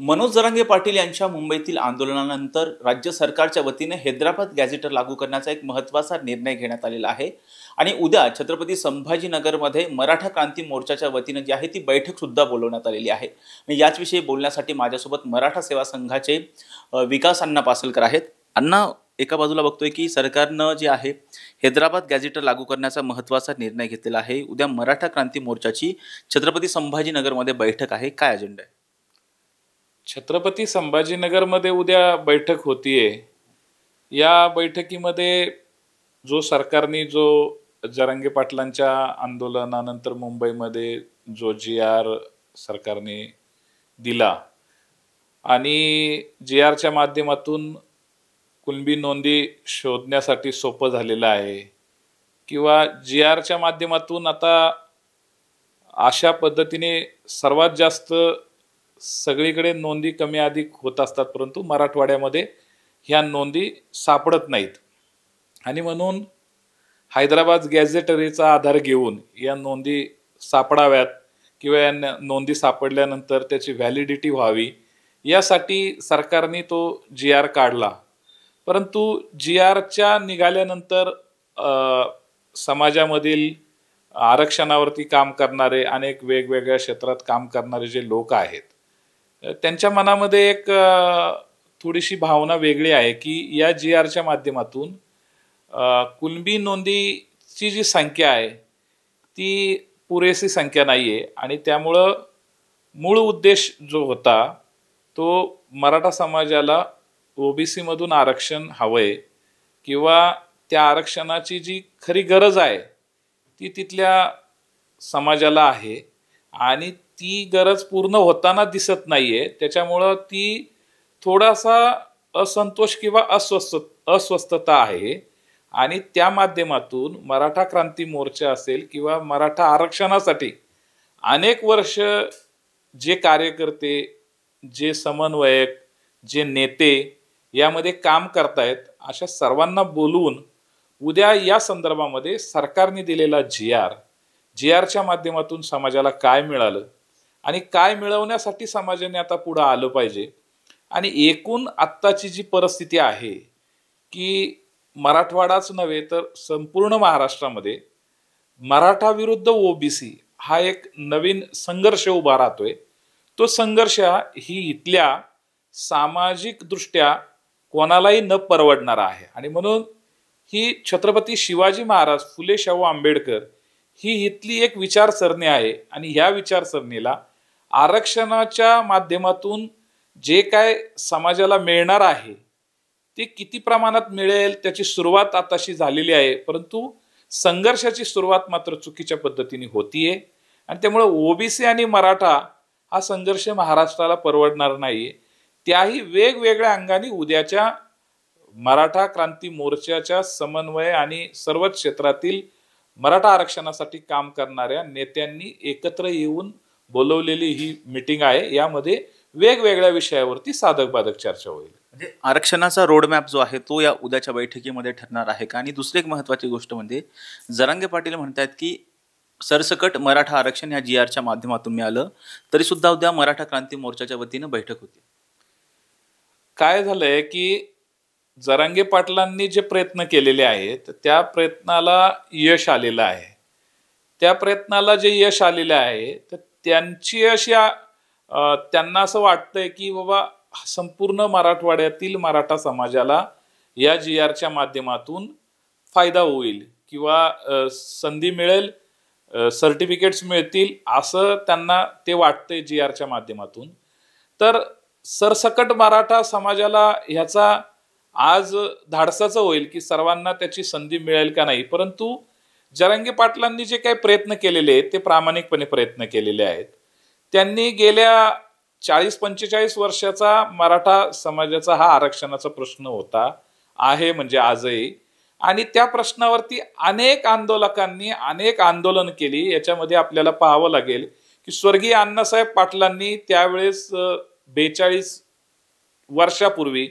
मनोज जरांगे पाटील यांच्या मुंबईतील आंदोलनानंतर राज्य सरकारच्या वतीने हैदराबाद गॅझेटर लागू करण्याचा एक महत्त्वाचा निर्णय घेण्यात आलेला आहे आणि उद्या छत्रपती संभाजीनगरमध्ये मराठा क्रांती मोर्चाच्या वतीने जी आहे ती बैठक सुद्धा बोलवण्यात आलेली आहे। याच विषयी बोलण्यासाठी माझ्यासोबत मराठा सेवा संघाचे विकास अण्णा पासलकर आहेत। अण्णा, एका बाजूला बघतोय की सरकारनं जे आहे हैदराबाद गॅझेटर लागू करण्याचा महत्त्वाचा निर्णय घेतलेला आहे। उद्या मराठा क्रांती मोर्चाची छत्रपती संभाजीनगरमध्ये बैठक आहे, काय अजेंडा आहे? छत्रपती संभाजीनगरमध्ये उद्या बैठक होतीये। या बैठकीमध्ये जो सरकारने जो जरांगे पाटलांच्या आंदोलनानंतर मुंबईमध्ये जो जी.आर. सरकारने दिला आणि जी.आरच्या माध्यमातून कुणबी नोंदी शोधण्यासाठी सोपं झालेलं आहे किंवा जी.आरच्या माध्यमातून आता अशा पद्धतीने सर्वात जास्त सगळीकडे नोंदी कमी अधिक होत असतात, परंतु मराठवाड्यामध्ये ह्या नोंदी सापडत नाहीत आणि म्हणून हैदराबाद गॅझेटरीचा आधार घेऊन या नोंदी सापडाव्यात किंवा या नोंदी सापडल्यानंतर त्याची व्हॅलिडिटी व्हावी यासाठी सरकारने तो जी.आर. काढला। परंतु जी.आरच्या निघाल्यानंतर समाजामधील आरक्षणावरती काम करणारे अनेक वेगवेगळ्या क्षेत्रात काम करणारे जे लोक आहेत त्यांच्या मनामध्ये एक थोडीशी भावना वेगळी आहे की या जी.आरच्या माध्यमातून कुणबी नोंदीची जी संख्या आहे ती पुरेशी संख्या नाहीये आणि त्यामुळं मूळ उद्देश जो होता तो मराठा समाजाला ओबीसी मधून आरक्षण हवंय किंवा त्या आरक्षणाची जी खरी गरज आहे ती तिथल्या समाजाला आहे आणि ती गरज पूर्ण होताना दिसत नाहीये। त्याच्यामुळं ती थोडासा असंतोष किंवा अस्वस्थता आहे आणि त्या माध्यमातून मराठा क्रांती मोर्चा असेल किंवा मराठा आरक्षणासाठी अनेक वर्ष जे कार्यकर्ते, जे समन्वयक, जे नेते यामध्ये काम करतायत अशा सर्वांना बोलवून उद्या या संदर्भामध्ये सरकारने दिलेला जी.आरच्या माध्यमातून समाजाला काय मिळालं आणि काय मिळवण्यासाठी समाजाने आता पुढे आलं पाहिजे आणि एकूण आत्ताची जी परिस्थिती आहे की मराठवाडाच नव्हे तर संपूर्ण महाराष्ट्रामध्ये मराठा विरुद्ध ओबीसी हा एक नवीन संघर्ष उभा राहतोय। तो संघर्ष ही इथल्या सामाजिक दृष्ट्या कोणालाही न परवडणारा आहे आणि म्हणून ही छत्रपती शिवाजी महाराज, फुले शाहू आंबेडकर ही इथली एक विचारसरणी आहे आणि ह्या विचारसरणीला आरक्षणाच्या माध्यमातून जे काय समाजाला मिळणार आहे ते किती प्रमाणात मिळेल त्याची सुरुवात आताशी झालेली आहे, परंतु संघर्षाची सुरुवात मात्र चुकीच्या पद्धतीने होतीये आणि त्यामुळे ओबीसी आणि मराठा हा संघर्ष महाराष्ट्राला परवडणार नाहीये। त्याही वेगवेगळ्या अंगाने उद्याच्या मराठा क्रांती मोर्चाच्या समन्वय आणि सर्वच क्षेत्रातील मराठा आरक्षणासाठी काम करणाऱ्या नेत्यांनी एकत्र येऊन बोलवलेली ही मीटिंग आहे। यामध्ये वेगवेगळ्या विषयावरती साधक बाधक चर्चा होईल। म्हणजे आरक्षणाचा रोडमॅप जो आहे तो या उद्याच्या बैठकीमध्ये ठरणार आहे का? आणि दुसरी एक महत्त्वाची गोष्ट म्हणजे जरांगे पाटील म्हणतात की सरसकट मराठा आरक्षण या जी.आरच्या माध्यमातून मिळालं तरी सुद्धा उद्या मराठा क्रांती मोर्चाच्या वतीने बैठक होती। काय झालंय की जरांगे पाटलांनी जे प्रयत्न केलेले आहेत त्या प्रयत्नाला यश आलेलं आहे। त्या प्रयत्नाला जे यश आलेलं आहे तर त्यांची अशी त्यांना असं वाटतंय की बाबा संपूर्ण मराठवाड्यातील मराठा समाजाला या जी.आरच्या माध्यमातून फायदा होईल किंवा संधी मिळेल, सर्टिफिकेट्स मिळतील असं त्यांना ते वाटतंय जी.आरच्या माध्यमातून। तर सरसकट मराठा समाजाला ह्याचा आज धाडसाचं होईल की सर्वांना त्याची संधी मिळेल का नाही, परंतु जरांगे पाटलांनी जे काही प्रयत्न केलेले आहेत ते प्रामाणिकपणे प्रयत्न केलेले आहेत। त्यांनी गेल्या 40-45 वर्षाचा मराठा समाजाचा हा आरक्षणाचा प्रश्न होता आहे म्हणजे आजही, आणि त्या प्रश्नावरती अनेक आंदोलकांनी अनेक आंदोलन केली। याच्यामध्ये आपल्याला पाहावं लागेल की स्वर्गीय अण्णासाहेब पाटलांनी त्यावेळेस 42 वर्षापूर्वी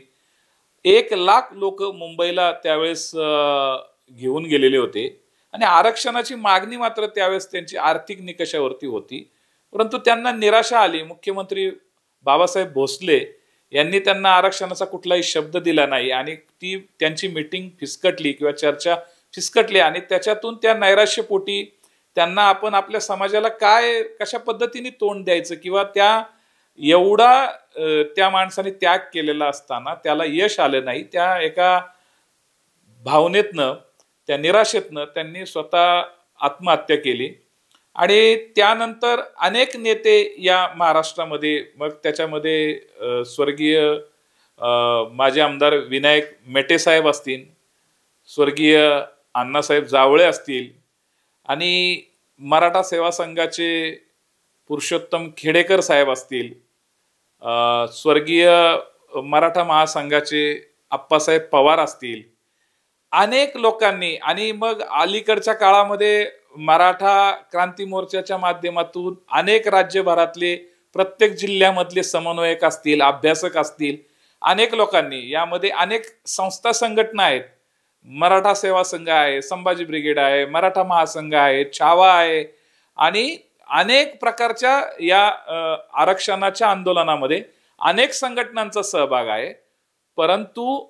1,00,000 लोक मुंबईला त्यावेळेस घेऊन गेलेले होते आणि आरक्षणाची मागणी मात्र त्यावेळेस त्यांची आर्थिक निकषावरती होती, परंतु त्यांना निराशा आली। मुख्यमंत्री बाबासाहेब भोसले यांनी त्यांना आरक्षणाचा कुठलाही शब्द दिला नाही आणि ती त्यांची मीटिंग फिसकटली किंवा चर्चा फिसकटली आणि त्याच्यातून त्या नैराश्यपोटी त्यांना आपण आपल्या समाजाला काय कशा पद्धतीने तोंड द्यायचं किंवा एवढा त्या माणसाने त्याग केलेला असताना त्याला यश आलं नाही, त्या एका भावनेतनं त्या निराशेतनं त्यांनी स्वतः आत्महत्या केली. आणि त्यानंतर अनेक नेते या महाराष्ट्रामध्ये, मग त्याच्यामध्ये स्वर्गीय माजी आमदार विनायक मेटे साहेब असतील, स्वर्गीय अण्णासाहेब जावळे असतील आणि मराठा सेवा संघाचे पुरुषोत्तम खेडेकर साहेब असतील, स्वर्गीय मराठा महासंघाचे आप्पासाहेब पवार असतील, अनेक लोकांनी आणि मग अलीकडच्या काळामध्ये मराठा क्रांती मोर्चाच्या माध्यमातून अनेक राज्यभरातले प्रत्येक जिल्ह्यामधले समन्वयक असतील, अभ्यासक असतील, अनेक लोकांनी यामध्ये अनेक संस्था संघटना आहेत. मराठा सेवा संघ आहे, संभाजी ब्रिगेड आहे, मराठा महासंघ आहे, छावा आहे आणि अनेक प्रकारच्या या आरक्षणाच्या आंदोलनामध्ये अनेक संघटनांचा सहभाग आहे. परंतु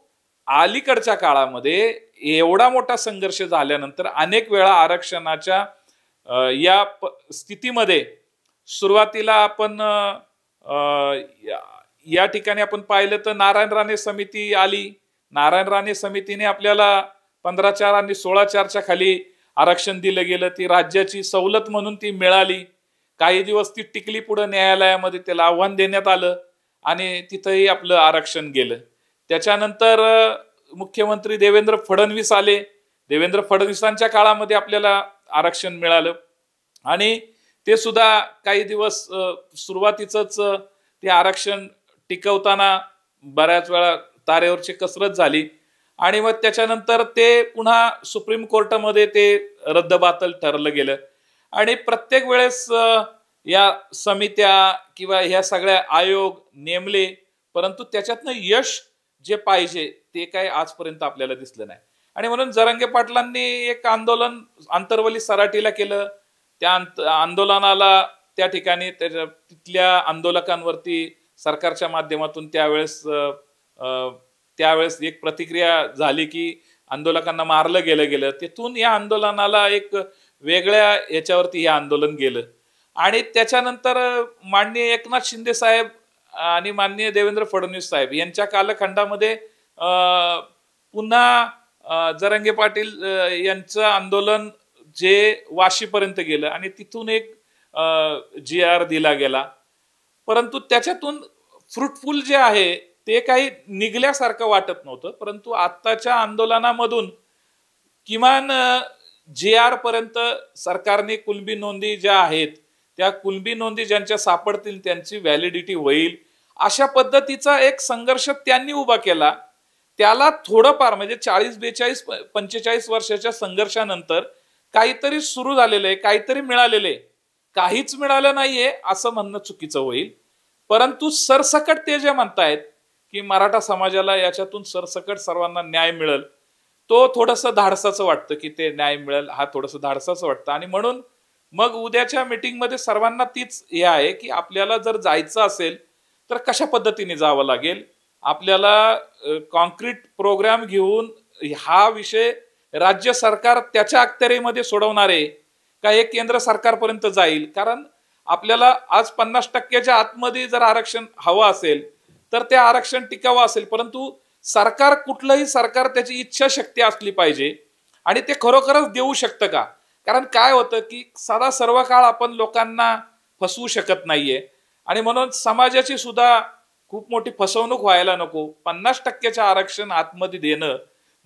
अलीकडच्या काळामध्ये एवढा मोठा संघर्ष झाल्यानंतर अनेक वेळा आरक्षणाच्या या स्थितीमध्ये सुरुवातीला आपण या ठिकाणी आपण पाहिलं तर नारायण राणे समिती आली. नारायण राणे समितीने आपल्याला 15-4 आणि 16-4च्या खाली आरक्षण दिलं गेलं. ती राज्याची सवलत म्हणून ती मिळाली. काही दिवस ती टिकली, पुढे न्यायालयामध्ये त्याला आव्हान देण्यात आलं आणि तिथंही आपलं आरक्षण गेलं. त्याच्यानंतर मुख्यमंत्री देवेंद्र फडणवीस आले. देवेंद्र फडणवीसांच्या काळामध्ये आपल्याला आरक्षण मिळालं आणि ते सुद्धा काही दिवस सुरुवातीच ते आरक्षण टिकवताना बऱ्याच वेळा तारेवरची कसरत झाली आणि मग त्याच्यानंतर ते पुन्हा सुप्रीम कोर्टामध्ये ते रद्दबातल ठरलं गेलं. आणि प्रत्येक वेळेस या समित्या किंवा ह्या सगळ्या आयोग नेमले, परंतु त्याच्यातनं यश जे पाहिजे ते काय आजपर्यंत आपल्याला दिसलं नाही. आणि म्हणून जरांगे पाटलांनी एक आंदोलन आंतरवली सराटीला केलं. त्या आंदोलनाला त्या ठिकाणी तिथल्या आंदोलकांवरती सरकारच्या माध्यमातून त्यावेळेस एक प्रतिक्रिया झाली की आंदोलकांना मारलं गेलं. तिथून या आंदोलनाला एक वेगळ्या याच्यावरती हे आंदोलन गेलं. आणि त्याच्यानंतर माननीय एकनाथ शिंदे साहेब आणि माननीय देवेंद्र फडणवीस साहेब यांच्या कालखंडामध्ये पुन्हा जरांगे पाटील यांचं आंदोलन जे वाशीपर्यंत गेलं आणि तिथून एक GR दिला गेला. परंतु त्याच्यातून फ्रुटफुल जे आहे ते काही निघल्यासारखं वाटत नव्हतं. परंतु आत्ताच्या आंदोलनामधून किमान GR पर्यंत सरकारने कुणबी नोंदी ज्या आहेत त्या कुणबी नोंदी ज्यांच्या सापडतील त्यांची व्हॅलिडिटी होईल अशा पद्धतीचा एक संघर्ष त्यांनी उभा केला. त्याला थोडंफार म्हणजे 40, 42, 45 वर्षाच्या संघर्षानंतर काहीतरी सुरू झालेलं आहे, काहीतरी मिळालेलं आहे. काहीच मिळालं नाहीये असं म्हणणं चुकीचं होईल. परंतु सरसकट ते जे म्हणतायत की मराठा समाजाला याच्यातून सरसकट सर्वांना न्याय मिळेल, तो थोडंसं धाडसाचं वाटतं की ते न्याय मिळेल हा थोडंसं धाडसाचं वाटतं. आणि म्हणून मग उद्याच्या मीटिंगमध्ये सर्वांना तीच हे आहे की आपल्याला जर जायचं असेल तर कशा पद्धतीने जावं लागेल. आपल्याला कॉन्क्रीट प्रोग्राम घेऊन हा विषय राज्य सरकार त्याच्या अखत्यारीमध्ये सोडवणार आहे का हे केंद्र सरकारपर्यंत जाईल. कारण आपल्याला आज 50%च्या आतमध्ये जर आरक्षण हवं असेल तर ते आरक्षण टिकावं असेल. परंतु सरकार, कुठलंही सरकार त्याची इच्छाशक्ती असली पाहिजे आणि ते खरोखरच देऊ शकतं का. कारण काय होतं की सदा सर्व काळ आपण लोकांना फसवू शकत नाहीये आणि म्हणून समाजाची सुद्धा खूप मोठी फसवणूक व्हायला नको. 50%च्या आरक्षण आतमध्ये देणं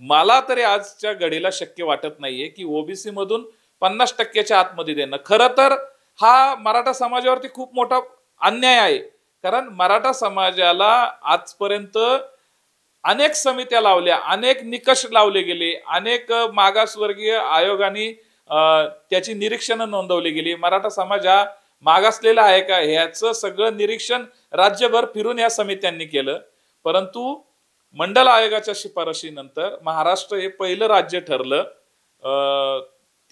मला तरी आजच्या घडीला शक्य वाटत नाहीये की ओबीसी मधून 50%च्या आतमध्ये देणं. खरं तर हा मराठा समाजावरती खूप मोठा अन्याय आहे. कारण मराठा समाजाला आजपर्यंत अनेक समित्या लावल्या, अनेक निकष लावले गेले, अनेक मागासवर्गीय आयोगाने त्याची निरीक्षणं नोंदवली गेली. मराठा समाज हा मागासलेला आहे का ह्याचं सगळं निरीक्षण राज्यभर फिरून या समित्यांनी केलं. परंतु मंडल आयोगाच्या शिफारशीनंतर महाराष्ट्र हे पहिलं राज्य ठरलं.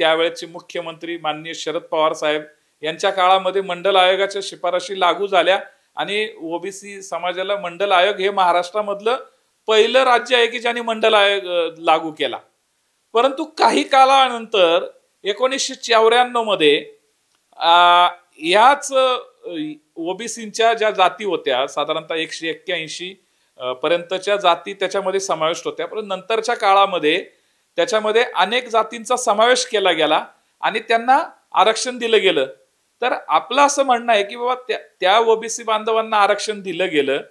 त्यावेळेचे मुख्यमंत्री माननीय शरद पवार साहेब यांच्या काळामध्ये मंडल आयोगाच्या शिफारशी लागू झाल्या आणि ओबीसी समाजाला मंडल आयोग हे महाराष्ट्रामधलं पहिलं राज्य आहे की ज्यांनी मंडल आयोग लागू केला. परंतु काही काळानंतर 1994 मध्ये याच ओबीसीच्या ज्या जाती होत्या, साधारणतः 181 पर्यंतच्या जाती त्याच्यामध्ये समाविष्ट होत्या, पण नंतरच्या काळामध्ये त्याच्यामध्ये अनेक जातींचा समावेश केला गेला आणि त्यांना आरक्षण दिलं गेलं. तर आपलं असं म्हणणं आहे की बाबा त्या ओबीसी बांधवांना आरक्षण दिलं गेलं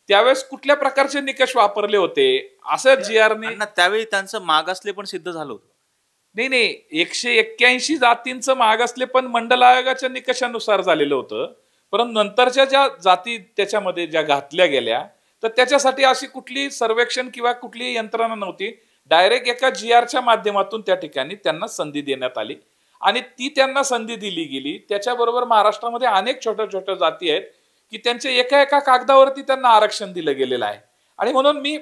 त्यावेळेस कुठल्या प्रकारचे निकष वापरले होते असं GR त्यावेळी त्यांचं मागासले पण सिद्ध झालं होतं. नाही, 181 जातींचं मागासले पण मंडल आयोगाच्या निकषानुसार झालेलं होतं. परंतु नंतरच्या ज्या जाती त्याच्यामध्ये ज्या घातल्या गेल्या तर त्याच्यासाठी अशी कुठली सर्वेक्षण किंवा कुठली यंत्रणा नव्हती. डायरेक्ट एका GRच्या माध्यमातून त्या ठिकाणी त्यांना संधी देण्यात आली आणि ती त्यांना संधी दिली गेली. त्याच्याबरोबर महाराष्ट्रामध्ये अनेक छोट्या छोट्या जाती आहेत की त्यांच्या एका एका कागदावरती त्यांना आरक्षण दिलं गेलेलं आहे. आणि म्हणून मी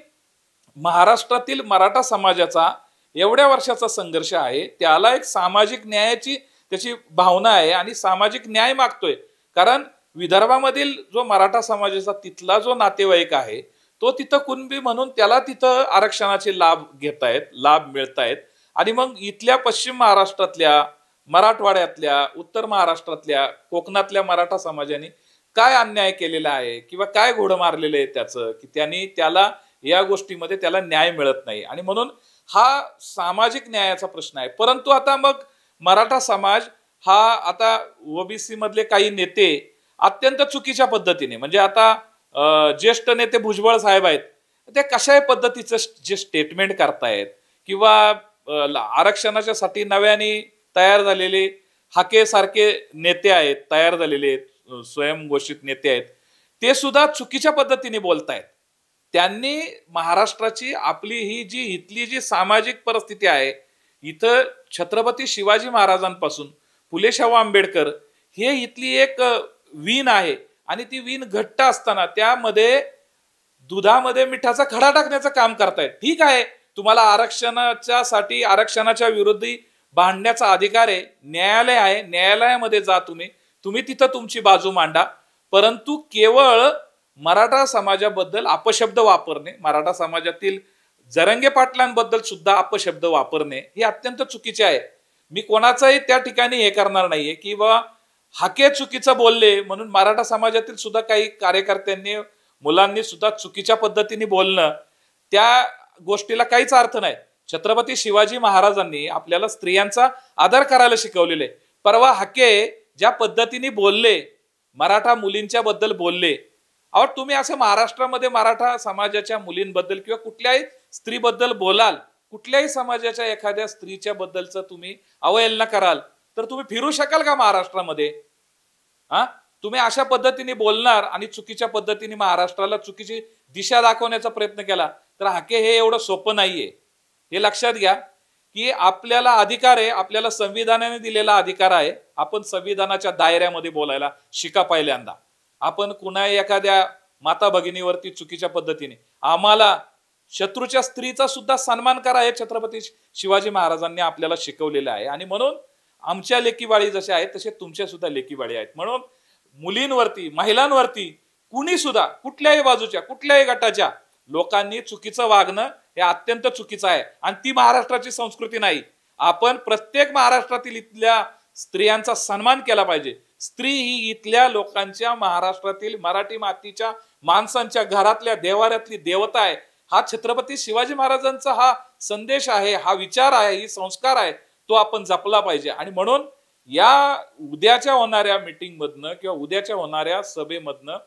महाराष्ट्रातील मराठा समाजाचा एवढ्या वर्षाचा संघर्ष आहे, त्याला एक सामाजिक न्यायाची त्याची भावना आहे आणि सामाजिक न्याय मागतोय. कारण विदर्भामधील जो मराठा समाजाचा तिथला जो नातेवाईक आहे तो तिथं कुणबी म्हणून त्याला तिथं आरक्षणाचे लाभ घेतायत, लाभ मिळतायत. आणि मग इथल्या पश्चिम महाराष्ट्रातल्या, मराठवाड्यातल्या, उत्तर महाराष्ट्रातल्या, कोकणातल्या मराठा समाजाने काय अन्याय केलेला आहे किंवा काय घोडं मारलेलं आहे त्याचं की त्यांनी त्याला या गोष्टीमध्ये त्याला न्याय मिळत नाही. आणि म्हणून हा सामाजिक न्यायाचा प्रश्न आहे. परंतु आता मग मराठा समाज हा आता ओबीसी मधले काही नेते अत्यंत चुकीच्या पद्धतीने, म्हणजे आता ज्येष्ठ नेते भुजबळ साहेब आहेत, ते कशाही पद्धतीचं जे स्टेटमेंट करतायत किंवा आरक्षणाच्या साठी नव्याने तयार झालेले हाके सारखे नेते आहेत, तयार झालेले स्वयंघोषित नेते आहेत, ते सुद्धा चुकीच्या पद्धतीने बोलतायत. त्यांनी महाराष्ट्राची आपली ही जी इथली जी सामाजिक परिस्थिती आहे, इथं छत्रपती शिवाजी महाराजांपासून फुले शाहू आंबेडकर हे इथली एक वीण आहे आणि ती वीण घट्ट असताना त्यामध्ये दुधामध्ये मिठाचा खडा टाकण्याचं काम करतायत. ठीक आहे, तुम्हाला आरक्षणाच्या साठी आरक्षणाच्या विरोधी भांडण्याचा अधिकार आहे, न्यायालय आहे, न्यायालयामध्ये जा तुम्ही तिथं तुमची बाजू मांडा. परंतु केवळ मराठा समाजाबद्दल अपशब्द वापरणे, मराठा समाजातील जरंगे पाटलांबद्दल सुद्धा अपशब्द वापरणे हे अत्यंत चुकीचे आहे. मी कोणाचाही त्या ठिकाणी हे करणार नाहीये की बाबा हाके चुकीचं बोलले म्हणून मराठा समाजातील सुद्धा काही कार्यकर्त्यांनी, मुलांनी सुद्धा चुकीच्या पद्धतीने बोलणं, त्या गोष्टीला काहीच अर्थ नाही. छत्रपती शिवाजी महाराजांनी आपल्याला स्त्रियांचा आदर करायला शिकवलेले. परवा हाके ज्या पद्धतीने बोलले, मराठा मुलींच्या बद्दल बोलले, और तुम्ही असं महाराष्ट्रामध्ये मराठा समाजाच्या मुलींबद्दल किंवा कुठल्याही स्त्रीबद्दल बोलाल, कुठल्याही समाजाच्या एखाद्या स्त्रीच्या बद्दलचं तुम्ही अवहेलना कराल तर तुम्ही फिरू शकाल का महाराष्ट्रामध्ये? तुम्ही अशा पद्धतीने बोलणार आणि चुकीच्या पद्धतीने महाराष्ट्राला चुकीची दिशा दाखवण्याचा प्रयत्न केला तर हाके हे एवढं सोपं नाहीये. हे लक्षात घ्या की आपल्याला अधिकार आहे, आपल्याला संविधानाने दिलेला अधिकार आहे. आपण संविधानाच्या दायऱ्यामध्ये बोलायला शिका. पहिल्यांदा आपण कुणाही एखाद्या माता भगिनीवरती चुकीच्या पद्धतीने, आम्हाला शत्रूच्या स्त्रीचा सुद्धा सन्मान करा हे छत्रपती शिवाजी महाराजांनी आपल्याला शिकवलेलं आहे. आणि म्हणून आमच्या लेकीबाळी जशा आहेत तसे तुमच्या सुद्धा लेकीबाळी आहेत. म्हणून मुलींवरती, महिलांवरती कुणी सुद्धा कुठल्याही बाजूच्या कुठल्याही गटाच्या लोकांनी चुकीचं वागणं हे अत्यंत चुकीचं आहे आणि ती महाराष्ट्राची संस्कृती नाही. आपण प्रत्येक महाराष्ट्रातील इथल्या स्त्रियांचा सन्मान केला पाहिजे. स्त्री ही इथल्या लोकांच्या, महाराष्ट्रातील मराठी मातीच्या माणसांच्या घरातल्या देवाऱ्यातली देवता आहे. हा छत्रपती शिवाजी महाराजांचा हा संदेश आहे, हा विचार आहे, ही संस्कार आहे, तो आपण जपला पाहिजे. आणि म्हणून या उद्याच्या होणाऱ्या मीटिंग मधनं किंवा उद्याच्या होणाऱ्या सभेमधनं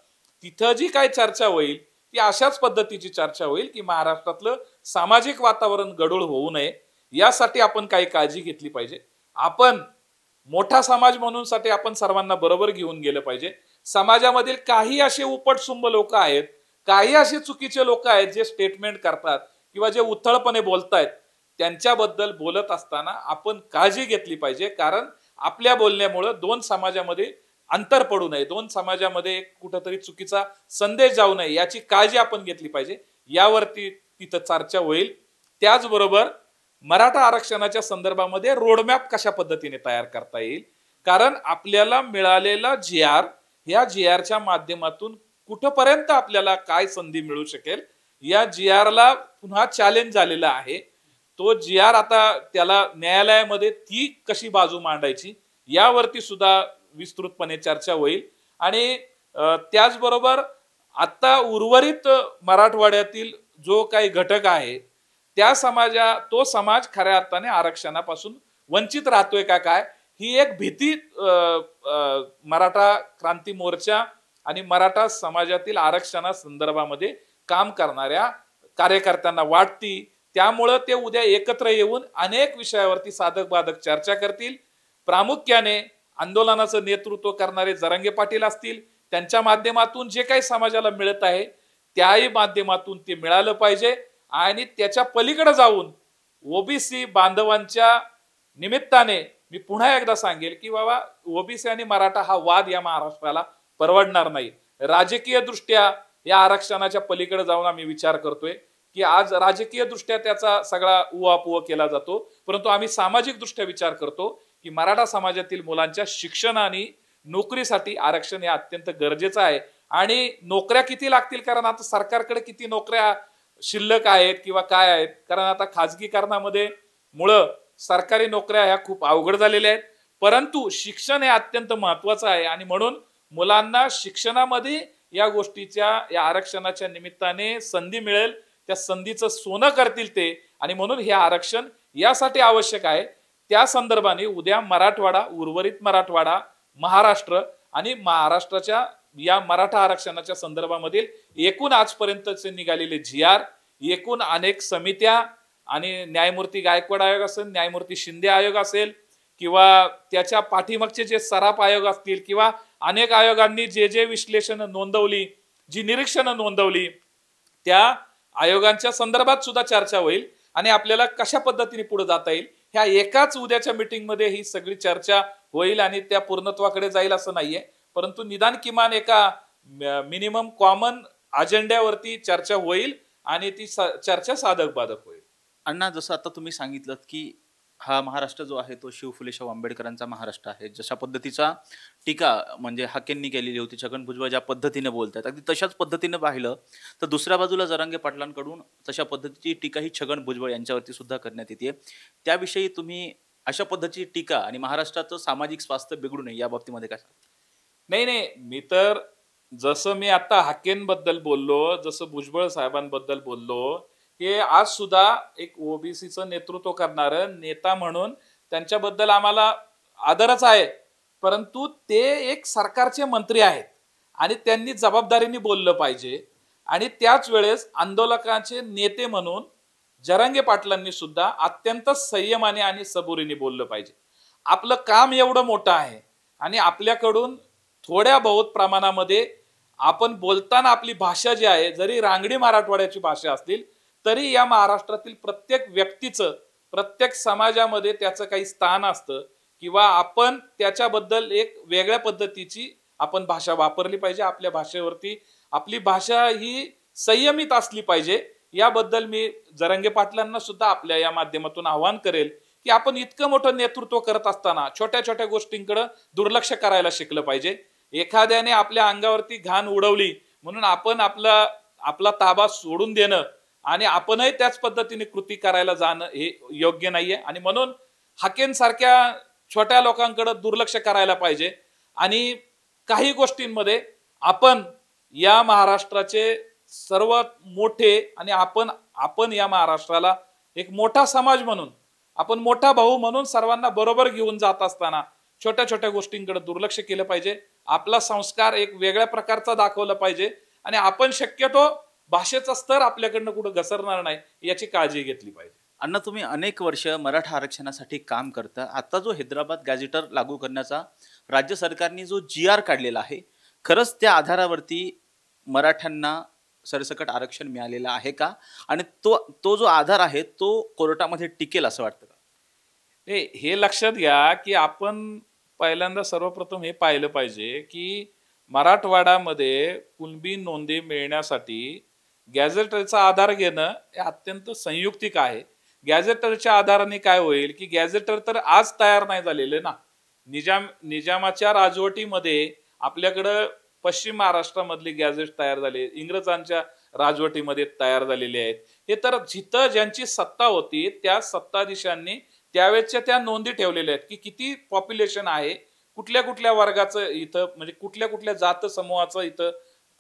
तिथं जी काय चर्चा होईल ती अशाच पद्धतीची चर्चा होईल की महाराष्ट्रातलं सामाजिक वातावरण गढूळ होऊ नये यासाठी आपण काही काळजी घेतली पाहिजे. आपण मोठा समाज म्हणून साठी आपण सर्वांना बरोबर घेऊन गेलं पाहिजे. समाजामधील काही असे उपटसुंब लोक आहेत, काही असे चुकीचे लोक आहेत जे स्टेटमेंट करतात किंवा जे उथळपणे बोलतायत, त्यांच्याबद्दल बोलत असताना आपण काळजी घेतली पाहिजे. कारण आपल्या बोलण्यामुळे दोन समाजामध्ये अंतर पडू नये, दोन समाजामध्ये कुठेतरी चुकीचा संदेश जाऊ नये याची काळजी आपण घेतली पाहिजे. यावरती तिथं चर्चा होईल. त्याचबरोबर मराठा आरक्षणाच्या संदर्भामध्ये रोडमॅप कशा पद्धतीने तयार करता येईल, कारण आपल्याला मिळालेला GR, या GRच्या माध्यमातून कुठपर्यंत आपल्याला काय संधी मिळू शकेल, या जी आरला पुन्हा चॅलेंज झालेला आहे. तो जी आर आता त्याला न्यायालयामध्ये ती कशी बाजू मांडायची यावरती सुद्धा विस्तृतपणे चर्चा होईल. आणि त्याचबरोबर आता उर्वरित मराठवाड्यातील जो काही घटक आहे तो समाज खऱ्या अर्थाने आरक्षणापासून वंचित राहतोय का काय, ही एक भीती मराठा क्रांती मोर्चा आणि मराठा समाजातील आरक्षणा संदर्भामध्ये काम करणाऱ्या कार्यकर्त्यांना वाटती. त्यामुळं ते उद्या एकत्र येऊन अनेक विषयावरती साधक बाधक चर्चा करतील. प्रामुख्याने आंदोलनाचं नेतृत्व करणारे जरांगे पाटील असतील, त्यांच्या माध्यमातून जे काही समाजाला मिळत आहे त्याही माध्यमातून ते मिळालं पाहिजे. आणि त्याच्या पलीकडे जाऊन ओबीसी बांधवांच्या निमित्ताने मी पुन्हा एकदा सांगेल की बाबा, ओबीसी आणि मराठा हा वाद या महाराष्ट्राला परवडणार नाही. राजकीय दृष्ट्या या आरक्षणाच्या पलीकडे जाऊन आम्ही विचार करतोय की आज राजकीय दृष्ट्या त्याचा सगळा उहापोह केला जातो, परंतु आम्ही सामाजिक दृष्ट्या विचार करतो की मराठा समाजातील मुलांच्या शिक्षण आणि नोकरीसाठी आरक्षण हे अत्यंत गरजेचं आहे. आणि नोकऱ्या किती लागतील, कारण आता सरकारकडे किती नोकऱ्या शिल्लक आहेत किंवा काय आहेत, कारण आता खाजगीकरणामध्ये मुळे सरकारी नोकऱ्या ह्या खूप अवघड झालेल्या आहेत. परंतु शिक्षण हे अत्यंत महत्वाचं आहे आणि म्हणून मुलांना शिक्षणामध्ये या गोष्टीच्या, या आरक्षणाच्या निमित्ताने संधी मिळेल, त्या संधीचं सोनं करतील ते. आणि म्हणून हे आरक्षण यासाठी आवश्यक आहे. त्या संदर्भाने उद्या मराठवाडा, उर्वरित मराठवाडा, महाराष्ट्र आणि महाराष्ट्राच्या या मराठा आरक्षणाच्या संदर्भामधील एकूण आजपर्यंतचे निघालेले जी आर, एकूण अनेक समित्या आणि न्यायमूर्ती गायकवाड आयोग असेल, न्यायमूर्ती शिंदे आयोग असेल किंवा त्याच्या पाठीमागचे जे सराफ आयोग असतील किंवा अनेक आयोगांनी जे जे विश्लेषण नोंदवली, जी निरीक्षणं नोंदवली, त्या आयोगांच्या संदर्भात सुद्धा चर्चा होईल आणि आपल्याला कशा पद्धतीने पुढे जाता येईल ह्या एकाच उद्याच्या मीटिंगमध्ये ही सगळी चर्चा होईल. आणि त्या पूर्णत्वाकडे जाईल असं नाहीये, परंतु निदान किमान एका मिनिमम कॉमन अजेंड्यावरती चर्चा होईल आणि ती चर्चा साधक बाधक होईल. अण्णा, जसं आता तुम्ही सांगितलं की हा महाराष्ट्र जो आहे तो शिव फुले शाहू आंबेडकरांचा महाराष्ट्र आहे, जशा पद्धतीचा टीका म्हणजे हाकेंनी केलेली होती, छगन भुजबळ ज्या पद्धतीने बोलतात अगदी तशाच पद्धतीने पाहिलं तर दुसऱ्या बाजूला जरांगे पाटलांकडून तशा पद्धतीची टीका ही छगन भुजबळ यांच्यावरती सुद्धा करण्यात येते. त्याविषयी तुम्ही अशा पद्धतीची टीका आणि महाराष्ट्राचं सामाजिक स्वास्थ्य बिघडू नये या बाबतीमध्ये काय? नाही, मी तर जसं मी आता हाकेंबद्दल बोललो, जसं भुजबळ साहेबांबद्दल बोललो, हे आज सुद्धा एक ओबीसीचं नेतृत्व करणारं नेता म्हणून त्यांच्याबद्दल आम्हाला आदरच आहे. परंतु ते एक सरकारचे मंत्री आहेत आणि त्यांनी जबाबदारीने बोललं पाहिजे. आणि त्याच वेळेस आंदोलकांचे नेते म्हणून जरांगे पाटलांनी सुद्धा अत्यंत संयमाने आणि सबुरीने बोललं पाहिजे. आपलं काम एवढं मोठं आहे आणि आपल्याकडून थोड्या बहुत प्रमाणामध्ये आपण बोलताना आपली भाषा जी आहे, जरी रांगडी मराठवाड्याची भाषा असतील तरी या महाराष्ट्रातील प्रत्येक व्यक्तीचं, प्रत्येक समाजामध्ये त्याचं काही स्थान असतं किंवा आपण त्याच्याबद्दल एक वेगळ्या पद्धतीची आपण भाषा वापरली पाहिजे. आपल्या भाषेवरती आपली भाषा ही संयमित असली पाहिजे. याबद्दल मी जरांगे पाटलांना सुद्धा आपल्या या माध्यमातून आवाहन करेल की आपण इतकं मोठं नेतृत्व करत असताना छोट्या छोट्या गोष्टींकडे दुर्लक्ष करायला शिकलं पाहिजे. एखाद्याने आपल्या अंगावरती घाण उडवली म्हणून आपण आपला ताबा सोडून देणं आणि आपणही त्याच पद्धतीने कृती करायला जाणं हे योग्य नाहीये. आणि म्हणून हाकेंसारख्या छोट्या लोकांकडे दुर्लक्ष करायला पाहिजे. आणि काही गोष्टींमध्ये आपण या महाराष्ट्राचे सर्वात मोठे आणि आपण या महाराष्ट्राला एक मोठा समाज म्हणून, आपण मोठा भाऊ म्हणून सर्वांना बरोबर घेऊन जात असताना छोट्या छोट्या गोष्टींकडे दुर्लक्ष केलं पाहिजे. आपला संस्कार एक वेगळ्या प्रकारचा दाखवला पाहिजे आणि आपण शक्यतो भाषेचा स्तर आपल्याकडनं कुठं घसरणार नाही याची काळजी घेतली पाहिजे. अण्णा, तुम्ही अनेक वर्ष मराठा आरक्षणासाठी काम करता. आता जो हैदराबाद गॅझेटर लागू करण्याचा राज्य सरकारने जो जी आर काढलेला आहे, खरंच त्या आधारावरती मराठ्यांना सरसकट आरक्षण मिळालेलं आहे का? आणि तो जो आधार आहे तो कोर्टामध्ये टिकेल असं वाटतं का? हे लक्षात घ्या की आपण पहिल्यांदा सर्वप्रथम हे पाहिलं पाहिजे की मराठवाड्यामध्ये कुणबी नोंदी मिळण्यासाठी गॅझेटरचा आधार घेणं हे अत्यंत संयुक्तिक आहे. गॅझेटरच्या आधाराने काय होईल की गॅझेटर तर आज तयार नाही झालेले ना. निजामाच्या राजवटीमध्ये आपल्याकडं पश्चिम महाराष्ट्रामधली गॅझेट तयार झाले, इंग्रजांच्या राजवटीमध्ये तयार झालेले आहेत. हे तर जिथं ज्यांची सत्ता होती त्या सत्ताधीशांनी त्यावेळेच्या त्या नोंदी ठेवलेल्या आहेत की किती पॉप्युलेशन आहे, कुठल्या कुठल्या वर्गाचं इथं, म्हणजे कुठल्या कुठल्या जात समूहाचं इथं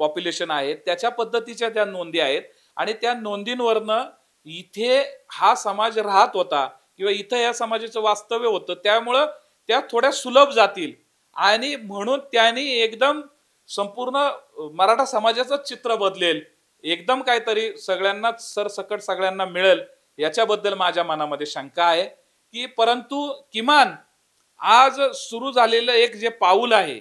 पॉप्युलेशन आहे, त्याच्या पद्धतीच्या त्या नोंदी आहेत. आणि त्या नोंदींवरनं इथे हा समाज राहत होता किंवा इथं या समाजाचं वास्तव्य होतं, त्यामुळं त्या थोड्या सुलभ जातील आणि म्हणून त्यांनी एकदम संपूर्ण मराठा समाजाचं चित्र बदलेल, एकदम काहीतरी सगळ्यांना सरसकट सगळ्यांना मिळेल याच्याबद्दल माझ्या मनामध्ये शंका आहे. की परंतु किमान आज सुरू झालेलं एक जे पाऊल आहे,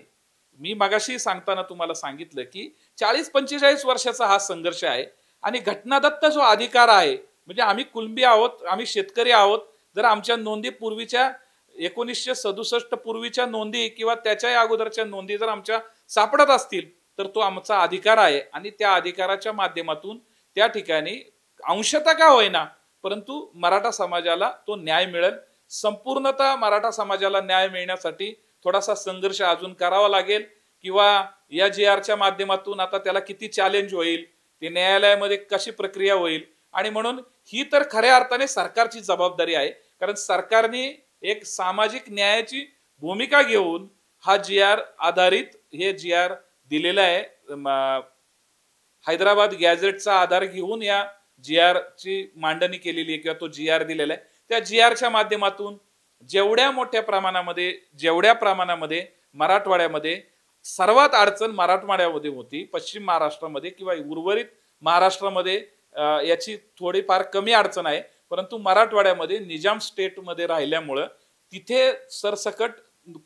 मी मगाशी सांगताना तुम्हाला सांगितलं की 40-45 वर्षाचा हा संघर्ष आहे आणि घटनादत्त जो अधिकार आहे, म्हणजे आम्ही कुणबी आहोत, आम्ही शेतकरी आहोत, जर आमच्या नोंदी पूर्वीच्या 1967 पूर्वीच्या नोंदी किंवा त्याच्या अगोदरच्या नोंदी जर आमच्या सापडत असतील तर तो आमचा अधिकार आहे आणि त्या अधिकाराच्या माध्यमातून त्या ठिकाणी अंशतः का होईना परंतु मराठा समाजाला तो न्याय मिळेल. संपूर्णतः मराठा समाजाला न्याय मिळण्यासाठी थोडासा संघर्ष अजून करावा लागेल किंवा या GRच्या माध्यमातून आता त्याला किती चॅलेंज होईल, ते न्यायालयामध्ये कशी प्रक्रिया होईल. आणि म्हणून ही तर खऱ्या अर्थाने सरकारची जबाबदारी आहे, कारण सरकारने एक सामाजिक न्यायाची भूमिका घेऊन हा GR आधारित हे GR दिलेला आहे. हैदराबाद गॅझेटचा आधार घेऊन या GR ची मांडणी केलेली आहे किंवा तो GR दिलेला आहे. त्या GRच्या माध्यमातून जेवढ्या प्रमाणामध्ये मराठवाड्यामध्ये सर्वात अडचण मराठवाड्यामध्ये होती, पश्चिम महाराष्ट्रामध्ये किंवा उर्वरित महाराष्ट्रामध्ये याची थोडीफार कमी अडचण आहे, परंतु मराठवाड्यामध्ये निजाम स्टेटमध्ये राहिल्यामुळं तिथे सरसकट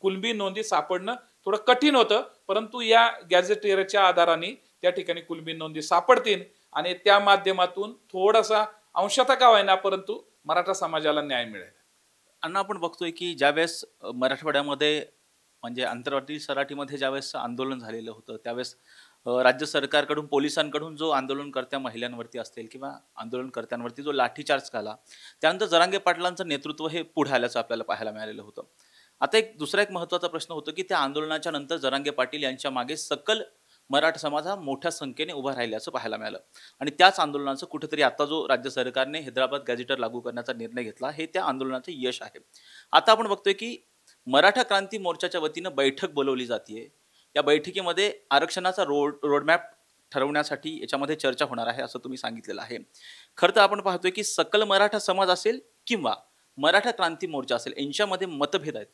कुणबी नोंदी सापडणं थोडं कठीण होतं. परंतु या गॅझेटियरच्या आधाराने त्या ठिकाणी कुणबी नोंदी सापडतील आणि त्या माध्यमातून थोडासा अंशतः का होईना परंतु मराठा समाजाला न्याय मिळेल. अण्णा, आपण बघतोय की ज्यावेळेस मराठवाड्यामध्ये म्हणजे आंतरराष्ट्रीय सराटीमध्ये ज्यावेळेस आंदोलन झालेलं होतं त्यावेळेस राज्य सरकारकडून पोलिसांकडून जो आंदोलनकर्त्या महिलांवरती असतील किंवा आंदोलनकर्त्यांवरती जो लाठीचार्ज झाला, त्यानंतर जरांगे पाटलांचं नेतृत्व हे पुढे आल्याचं आपल्याला पाहायला मिळालेलं होतं. आता दुसरा एक महत्त्वाचा प्रश्न होतो की त्या आंदोलनाच्या नंतर जरांगे पाटील यांच्या मागे सकल मराठा समाज हा मोठ्या संख्येने उभा राहिल्याचं पाहायला मिळालं आणि त्याच आंदोलनाचं कुठेतरी आता जो राज्य सरकारने हैदराबाद गॅझेटर लागू करण्याचा निर्णय घेतला हे त्या आंदोलनाचं यश आहे. आता आपण बघतोय की मराठा क्रांती मोर्चाच्या वतीनं बैठक बोलवली जाते. या बैठकीमध्ये आरक्षणाचा रोडमॅप ठरवण्यासाठी याच्यामध्ये चर्चा होणार आहे असं तुम्ही सांगितलेलं आहे. खरं तर आपण पाहतोय की सकल मराठा समाज असेल किंवा मराठा क्रांती मोर्चा असेल यांच्यामध्ये मतभेद आहेत.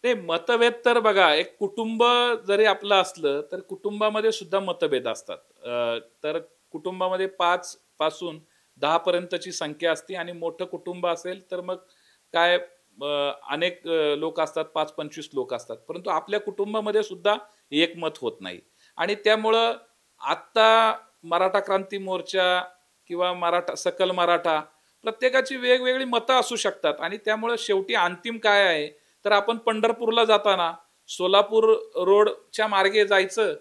ते मतभेद तर बघा, एक कुटुंब जरी आपलं असलं तर कुटुंबामध्ये सुद्धा मतभेद असतात. तर कुटुंबामध्ये 5 पासून 10 पर्यंतची संख्या असते आणि मोठं कुटुंब असेल तर मग काय अनेक लोक असतात, 5-25 लोक असतात. परंतु आपल्या कुटुंबामध्ये सुद्धा एकमत होत नाही आणि त्यामुळं आता मराठा क्रांती मोर्चा किंवा सकल मराठा प्रत्येकाची वेगवेगळी मतं असू शकतात आणि त्यामुळं शेवटी अंतिम काय आहे तर आपण पंढरपूरला जाताना सोलापूर रोडच्या मार्गे जायचं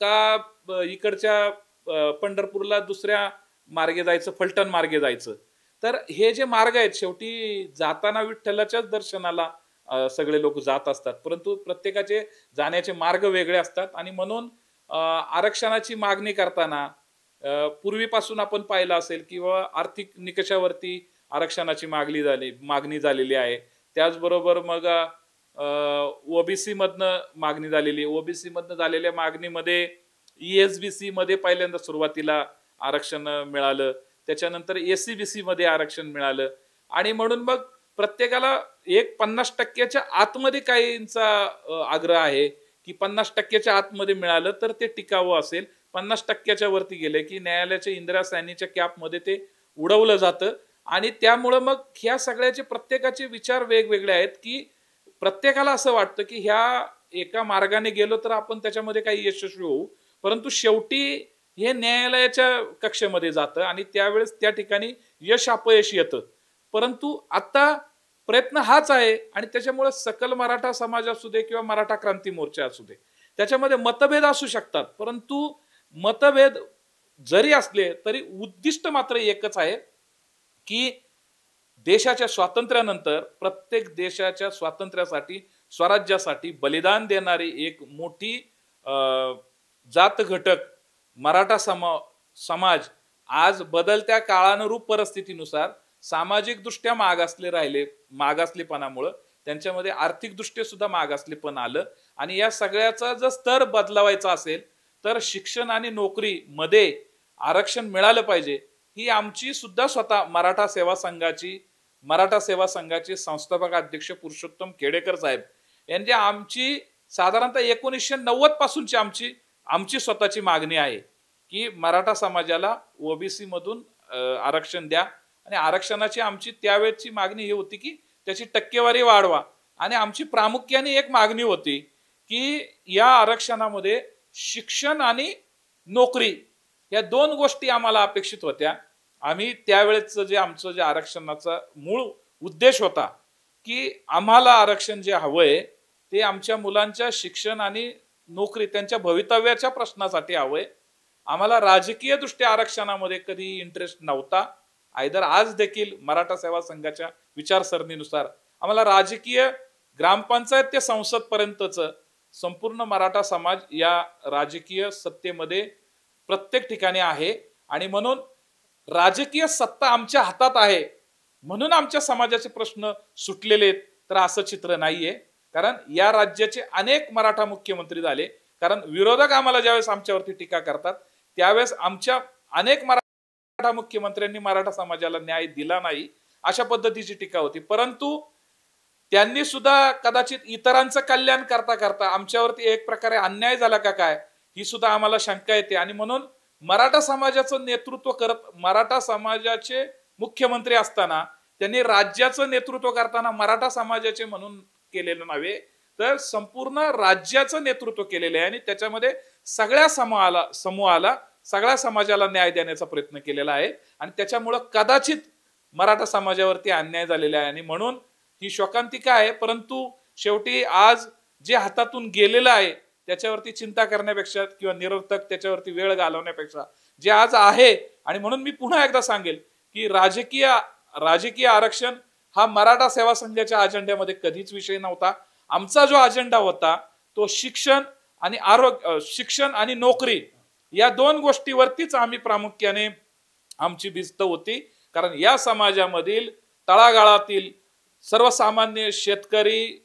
का इकडच्या पंढरपूरला दुसऱ्या मार्गे जायचं, फलटण मार्गे जायचं. तर हे जे मार्ग आहेत शेवटी जाताना विठ्ठलाच्याच दर्शनाला सगळे लोक जात असतात, परंतु प्रत्येकाचे जाण्याचे मार्ग वेगळे असतात. आणि म्हणून आरक्षणाची मागणी करताना पूर्वीपासून आपण पाहिलं असेल किंवा आर्थिक निकषावरती आरक्षणाची मागणी झालेली आहे. त्याचबरोबर मग ओबीसी मधनं मागणी झालेली. ओबीसी मधनं झालेल्या मागणीमध्ये ESBC मध्ये पहिल्यांदा सुरुवातीला आरक्षण मिळालं, त्याच्यानंतर SCBC मध्ये आरक्षण मिळालं आणि म्हणून मग प्रत्येकाला एक 50% आतमध्ये काहींचा आग्रह आहे की 50% आतमध्ये मिळालं तर ते टिकावं असेल. 50% वरती गेले की न्यायालयाच्या इंदिरा सॅनीच्या कॅपमध्ये ते उडवलं जातं आणि त्यामुळं मग ह्या सगळ्याचे प्रत्येकाचे विचार वेगवेगळे आहेत की प्रत्येकाला असं वाटतं की ह्या एका मार्गाने गेलो तर आपण त्याच्यामध्ये काही यशस्वी होऊ, परंतु शेवटी हे न्यायालयाच्या कक्षेमध्ये जातं आणि त्यावेळेस त्या ठिकाणी यश अपयश येतं. परंतु आता प्रयत्न हाच आहे आणि त्याच्यामुळे सकल मराठा समाज असू दे किंवा मराठा क्रांती मोर्चा असू दे त्याच्यामध्ये मतभेद असू शकतात, परंतु मतभेद जरी असले तरी उद्दिष्ट मात्र एकच आहे की देशाच्या स्वातंत्र्यानंतर प्रत्येक देशाच्या स्वातंत्र्यासाठी स्वराज्यासाठी बलिदान देणारी एक मोठी जात घटक मराठा समाज आज बदलत्या काळानुरूप परिस्थितीनुसार सामाजिक दृष्ट्या मागासलेपणामुळे त्यांच्यामध्ये आर्थिक दृष्ट्या सुद्धा मागासलेपण आलं आणि या सगळ्याचा जर स्तर बदलवायचा असेल तर शिक्षण आणि नोकरी मध्ये आरक्षण मिळालं पाहिजे। ही आमची सुद्धा स्वतः मराठा सेवा संघाचे संस्थापक अध्यक्ष पुरुषोत्तम खेडेकर साहेब यांची आमची साधारणतः 1990 पासूनची आमची स्वतःची मागणी आहे की मराठा समाजाला ओबीसी मधून आरक्षण द्या आणि आरक्षणाची आमची त्यावेळची मागणी ही होती की त्याची टक्केवारी वाढवा आणि आमची प्रामुख्याने एक मागणी होती की या आरक्षणामध्ये शिक्षण आणि नोकरी या दोन गोष्टी आम्हाला अपेक्षित होत्या। आम्ही त्यावेळेचं आमचं आरक्षणाचा मूळ उद्देश होता की आम्हाला आरक्षण जे हवंय ते आमच्या मुलांच्या शिक्षण आणि नोकरी त्यांच्या भवितव्याच्या प्रश्नासाठी हवंय। आम्हाला राजकीय दृष्ट्या आरक्षणामध्ये कधी इंटरेस्ट नव्हता। आयदर आज देखील मराठा सेवा संघाच्या विचारसरणीनुसार आम्हाला राजकीय ग्रामपंचायत ते संसद पर्यंतच संपूर्ण मराठा समाज या राजकीय सत्तेमध्ये प्रत्येक ठिकाणी आहे आणि म्हणून राजकीय सत्ता आमच्या हातात आहे म्हणून आमच्या समाजाचे प्रश्न सुटलेले आहेत तर असं चित्र नाहीये। कारण या राज्याचे अनेक मराठा मुख्यमंत्री झाले, कारण विरोधक आम्हाला ज्यावेळेस आमच्यावरती टीका करतात त्यावेळेस आमच्या अनेक मराठा मुख्यमंत्र्यांनी मराठा समाजाला न्याय दिला नाही अशा पद्धतीची टीका होती। परंतु त्यांनी सुद्धा कदाचित इतरांचं कल्याण करता करता आमच्यावरती एक प्रकारे अन्याय झाला का काय ही सुद्धा आम्हाला शंका येते आणि म्हणून मराठा समाजाचं नेतृत्व करत मराठा समाजाचे मुख्यमंत्री असताना त्यांनी राज्याचं नेतृत्व करताना मराठा समाजाचे म्हणून केलेलं नव्हे तर संपूर्ण राज्याचं नेतृत्व केलेलं आहे आणि त्याच्यामध्ये सगळ्या समूहाला सगळ्या समाजाला न्याय देण्याचा प्रयत्न केलेला आहे आणि त्याच्यामुळे कदाचित मराठा समाजावरती अन्याय झालेला आहे आणि म्हणून ही शोकांतिका आहे। परंतु शेवटी आज जे हातातून गेलेलं आहे त्याच्यावरती चिंता करण्यापेक्षा किंवा निरर्थक त्याच्यावरती वेळ घालवण्यापेक्षा जे आज आहे आणि म्हणून मी पुन्हा एकदा सांगेल की राजकीय आरक्षण हा मराठा सेवा संघाच्या अजेंड्यामध्ये कधीच विषय नव्हता। आमचा जो अजेंडा होता तो शिक्षण आणि नोकरी या दोन गोष्टीवरतीच आम्ही प्रामुख्याने आमची भिस्त होती। कारण या समाजामधील तळागाळातील सर्वसामान्य शेतकरी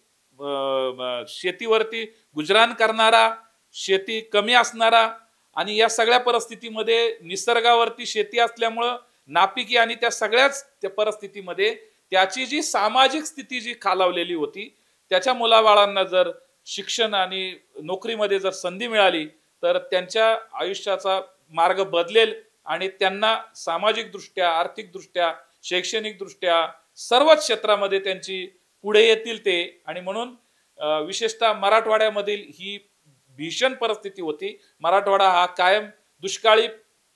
शेतीवरती गुजराण करणारा, शेती कमी असणारा आणि या सगळ्या परिस्थितीमध्ये निसर्गावरती शेती असल्यामुळं नापिकी आणि त्या सगळ्याच त्या परिस्थितीमध्ये त्याची जी सामाजिक स्थिती जी खालावलेली होती त्याच्या मुलाबाळांना जर शिक्षण आणि नोकरीमध्ये जर संधी मिळाली तर त्यांच्या आयुष्याचा मार्ग बदलेल आणि त्यांना सामाजिक दृष्ट्या, आर्थिक दृष्ट्या, शैक्षणिक दृष्ट्या सर्वच क्षेत्रामध्ये त्यांची पुढे येतील ते। आणि म्हणून विशेषतः मराठवाड्यामधील ही भीषण परिस्थिती होती। मराठवाडा हा कायम दुष्काळी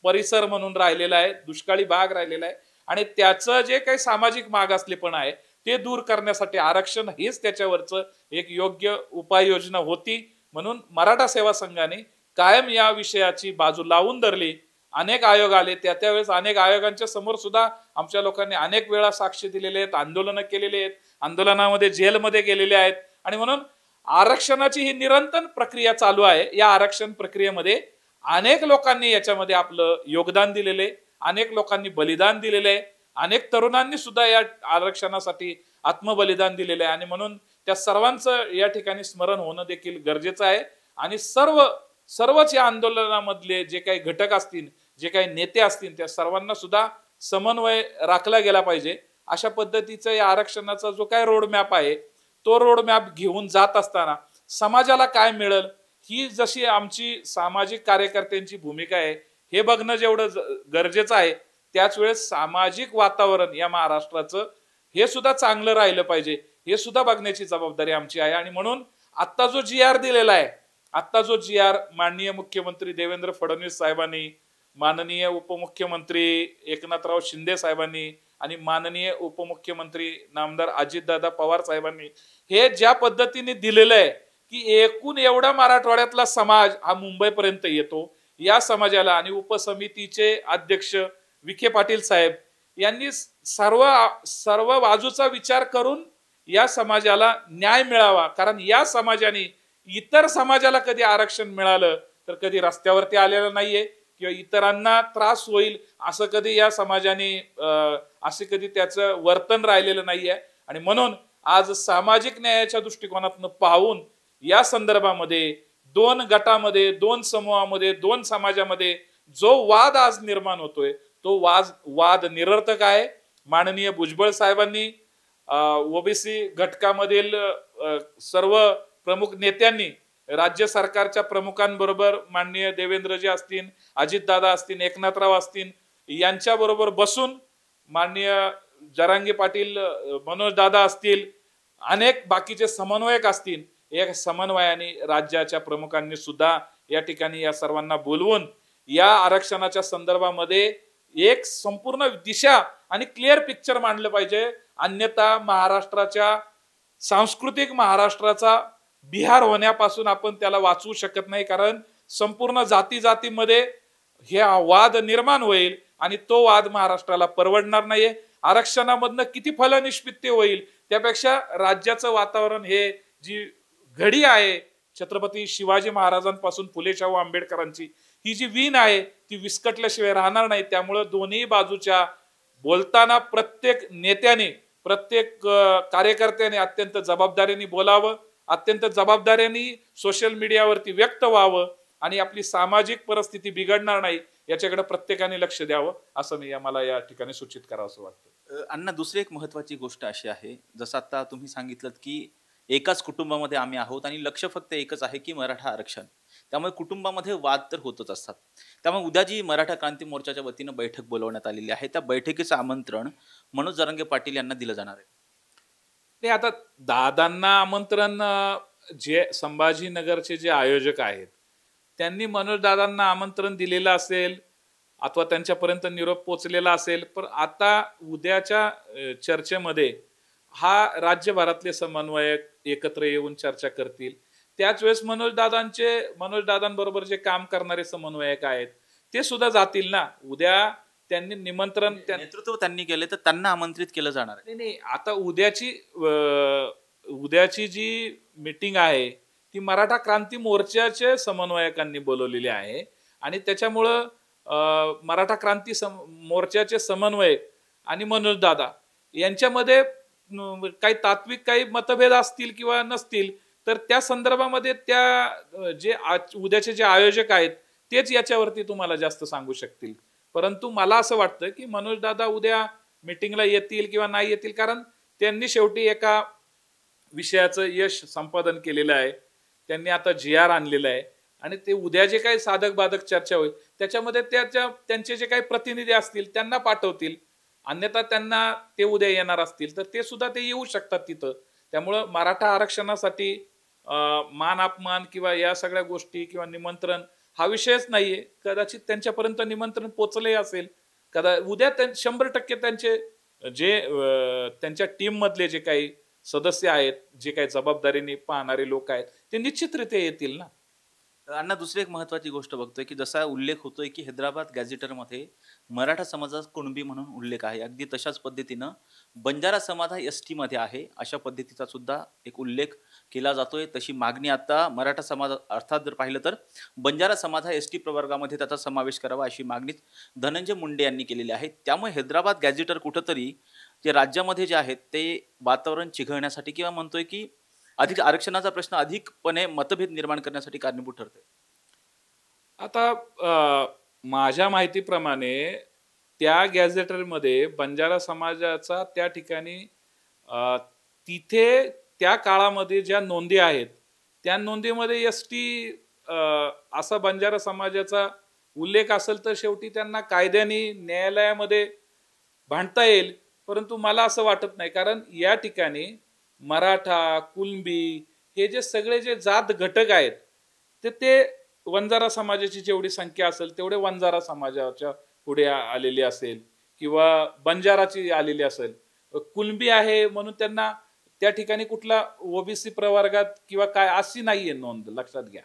परिसर म्हणून राहिलेला आहे, दुष्काळी भाग राहिलेला आहे आणि त्याचं जे काही सामाजिक मागासलेपण आहे ते दूर करण्यासाठी आरक्षण हेच त्याच्यावरचं एक योग्य उपाययोजना होती। म्हणून मराठा सेवा संघाने कायम या विषयाची बाजू लावून धरली। अनेक आयोग आले, त्यावेळेस अनेक आयोगांच्या समोर सुद्धा आमच्या लोकांनी अनेक वेळा साक्ष दिलेले आहेत, आंदोलनं केलेले आहेत, आंदोलनामध्ये जेलमध्ये गेलेले आहेत आणि म्हणून आरक्षणाची ही निरंतर प्रक्रिया चालू आहे। या आरक्षण प्रक्रियेमध्ये अनेक लोकांनी याच्यामध्ये आपलं योगदान दिलेले, अनेक लोकांनी बलिदान दिलेले, अनेक तरुणांनी सुद्धा या आरक्षणासाठी आत्मबलिदान दिलेले आहे आणि म्हणून त्या सर्वांचं या ठिकाणी स्मरण होणं देखील गरजेचं आहे आणि सर्वच या आंदोलनामधले जे काही घटक असतील, जे काही नेते असतील त्या सर्वांना सुद्धा समन्वय राखला गेला पाहिजे। अशा पद्धतीचा या आरक्षणाचा जो काही रोडमॅप आहे तो रोडमॅप घेऊन जात असताना समाजाला काय मिळेल ही जशी आमची सामाजिक कार्यकर्त्यांची भूमिका आहे हे बघणं जेवढं गरजेचं आहे त्याच वेळेस सामाजिक वातावरण या महाराष्ट्राचं हे सुद्धा चांगलं राहिलं पाहिजे हे सुद्धा बघण्याची जबाबदारी आमची आहे। आणि म्हणून आता जो GR दिलेला आहे, आता जो GR माननीय मुख्यमंत्री देवेंद्र फडणवीस साहेबांनी, माननीय उपमुख्यमंत्री एकनाथराव शिंदे साहेबांनी आणि माननीय उपमुख्यमंत्री नामदार अजितदादा पवार साहेबांनी हे ज्या पद्धतीने दिलेलं आहे की एकूण एवढा मराठवाड्यातला समाज हा मुंबईपर्यंत येतो, या समाजाला आणि उपसमितीचे अध्यक्ष विखे पाटील साहेब यांनी सर्व बाजूचा विचार करून या समाजाला न्याय मिळावा, कारण या समाजाने इतर समाजाला कधी आरक्षण मिळालं तर कधी रस्त्यावरती आलेलं नाहीये किंवा इतरांना त्रास होईल असं कधी या समाजाने असे कधी त्याचं वर्तन राहिलेलं नाहीये. आणि म्हणून आज सामाजिक न्यायाच्या दृष्टिकोनातून पाहून या संदर्भामध्ये दोन गटामध्ये, दोन समूहामध्ये, दोन समाजामध्ये जो वाद आज निर्माण होतोय तो वाद निरर्थक आहे. माननीय भुजबळ साहेबांनी ओबीसी घटकामधील सर्व प्रमुख नेत्यांनी राज्य सरकारच्या प्रमुखांबरोबर माननीय देवेंद्रजी असतील, अजितदादा असतील, एकनाथराव असतील यांच्याबरोबर बसून माननीय जरांगे पाटील, मनोज दादा असतील, अनेक बाकीचे समन्वयक असतील, या समन्वयाने राज्याच्या प्रमुखांनी सुद्धा या ठिकाणी या सर्वांना बोलवून या आरक्षणाच्या संदर्भामध्ये एक संपूर्ण दिशा आणि क्लिअर पिक्चर मांडलं पाहिजे. अन्यथा महाराष्ट्राच्या सांस्कृतिक महाराष्ट्राचा बिहार होण्यापासून आपण त्याला वाचवू शकत नाही, कारण संपूर्ण जातीमध्ये हे वाद निर्माण होईल आणि तो वाद महाराष्ट्राला परवडणार नाहीये. आरक्षणामधनं किती फलनिष्पत्ती होईल त्यापेक्षा राज्याचं वातावरण हे जी घडी आहे छत्रपती शिवाजी महाराजांपासून फुले शाहू आंबेडकरांची, ही जी वीण आहे ती विस्कटल्याशिवाय राहणार नाही. त्यामुळे दोन्ही बाजूच्या बोलताना प्रत्येक नेत्याने, प्रत्येक कार्यकर्त्याने अत्यंत जबाबदारीने बोलावं, अत्यंत जबाबदारीने सोशल मीडियावरती व्यक्त व्हावं आणि आपली सामाजिक परिस्थिती बिघडणार नाही याच्याकडे प्रत्येकाने लक्ष द्यावं असं मला या ठिकाणी सूचित करावं असं वाटतं. अण्णा, दुसरी एक महत्वाची गोष्ट अशी आहे, जसं आता तुम्ही सांगितलं की एकाच कुटुंबामध्ये आम्ही आहोत आणि लक्ष फक्त एकच आहे की मराठा आरक्षण. त्यामुळे कुटुंबामध्ये वाद तर होतच असतात. त्यामुळे उद्या जी मराठा क्रांती मोर्चाच्या वतीनं बैठक बोलवण्यात आलेली आहे त्या बैठकीचं आमंत्रण मनोज जरांगे पाटील यांना दिलं जाणार आहे. ते आता दादांना आमंत्रण, जे संभाजीनगरचे जे आयोजक आहेत त्यांनी मनोज दादांना आमंत्रण दिलेलं असेल अथवा त्यांच्यापर्यंत निरोप पोचलेला असेल, पण आता उद्याच्या चर्चेमध्ये हा राज्यभरातले समन्वयक एकत्र येऊन चर्चा करतील. त्याच वेळेस मनोज दादांबरोबर जे काम करणारे समन्वयक आहेत ते सुद्धा जातील ना. उद्या त्यांनी निमंत्रण, नेतृत्व त्यांनी केले तर त्यांना आमंत्रित केलं जाणार आहे. नाही, आता उद्याची जी मीटिंग आहे ती मराठा क्रांती मोर्चाचे समन्वयकांनी बोलवलेली आहे आणि त्याच्यामुळं मराठा क्रांती मोर्चाचे समन्वयक आणि मनोज दादा यांच्यामध्ये काही तात्विक काही मतभेद असतील किंवा नसतील तर त्या संदर्भामध्ये त्या जे उद्याचे जे आयोजक आहेत तेच याच्यावरती तुम्हाला जास्त सांगू शकतील. परंतु मला असं वाटतं की मनोज दादा उद्या मीटिंगला येतील किंवा नाही येतील, कारण त्यांनी शेवटी एका विषयाचं यश संपादन केलेलं आहे. त्यांनी आता GR आणलेलं आहे आणि ते उद्या जे काही साधक बाधक चर्चा होईल त्याच्यामध्ये त्यांचे जे काही प्रतिनिधी असतील त्यांना पाठवतील. अन्यथा त्यांना ते उद्या येणार असतील तर ते सुद्धा ते येऊ शकतात तिथं. त्यामुळं मराठा आरक्षणासाठी मान अपमान किंवा या सगळ्या गोष्टी किंवा निमंत्रण हा विषयच नाहीये. कदाचित त्यांच्यापर्यंत निमंत्रण पोचले असेल, उद्या 100% त्यांचे जे त्यांच्या टीम मधले जे काही सदस्य आहेत, जे काही जबाबदारीने पाहणारे लोक आहेत ते निश्चितरित्या येतील ना. अण्णा, दुसरी एक महत्वाची गोष्ट बघतोय की जसा उल्लेख होतोय की हैदराबाद गॅझेटरमध्ये मराठा समाजाचा कुणबी म्हणून उल्लेख आहे, अगदी तशाच पद्धतीनं बंजारा समाज हा ST मध्ये आहे अशा पद्धतीचा सुद्धा एक उल्लेख केला जातोय. तशी मागणी आता मराठा समाज, अर्थात जर पाहिलं तर बंजारा समाज हा ST प्रवर्गामध्ये त्याचा समावेश करावा अशी मागणी धनंजय मुंडे यांनी केलेली आहे. त्यामुळे हैदराबाद गॅझेटर कुठंतरी जे राज्यामध्ये जे आहेत ते वातावरण चिघळण्यासाठी किंवा म्हणतोय की अधिक आरक्षणाचा प्रश्न अधिकपणे मतभेद निर्माण करण्यासाठी कारणीभूत ठरते. आता माझ्या माहितीप्रमाणे त्या गॅझेटरमध्ये बंजारा समाजाचा त्या ठिकाणी तिथे त्या काळामध्ये ज्या नोंदी आहेत त्या नोंदीमध्ये ST असा बंजारा समाजाचा उल्लेख असेल तर शेवटी त्यांना कायद्याने न्यायालयामध्ये भांडता येईल. परंतु मला असं वाटत नाही, कारण या ठिकाणी मराठा, कुणबी हे जे सगळे जे जात घटक आहेत ते वंजारा समाजाची जेवढी संख्या असेल तेवढे वंजारा समाजाच्या पुढे आलेली असेल किंवा बंजाराची आलेली असेल. कुणबी आहे म्हणून त्यांना त्या ठिकाणी कुठला OBC प्रवर्गात किंवा काय अशी नाहीये नोंद, लक्षात घ्या.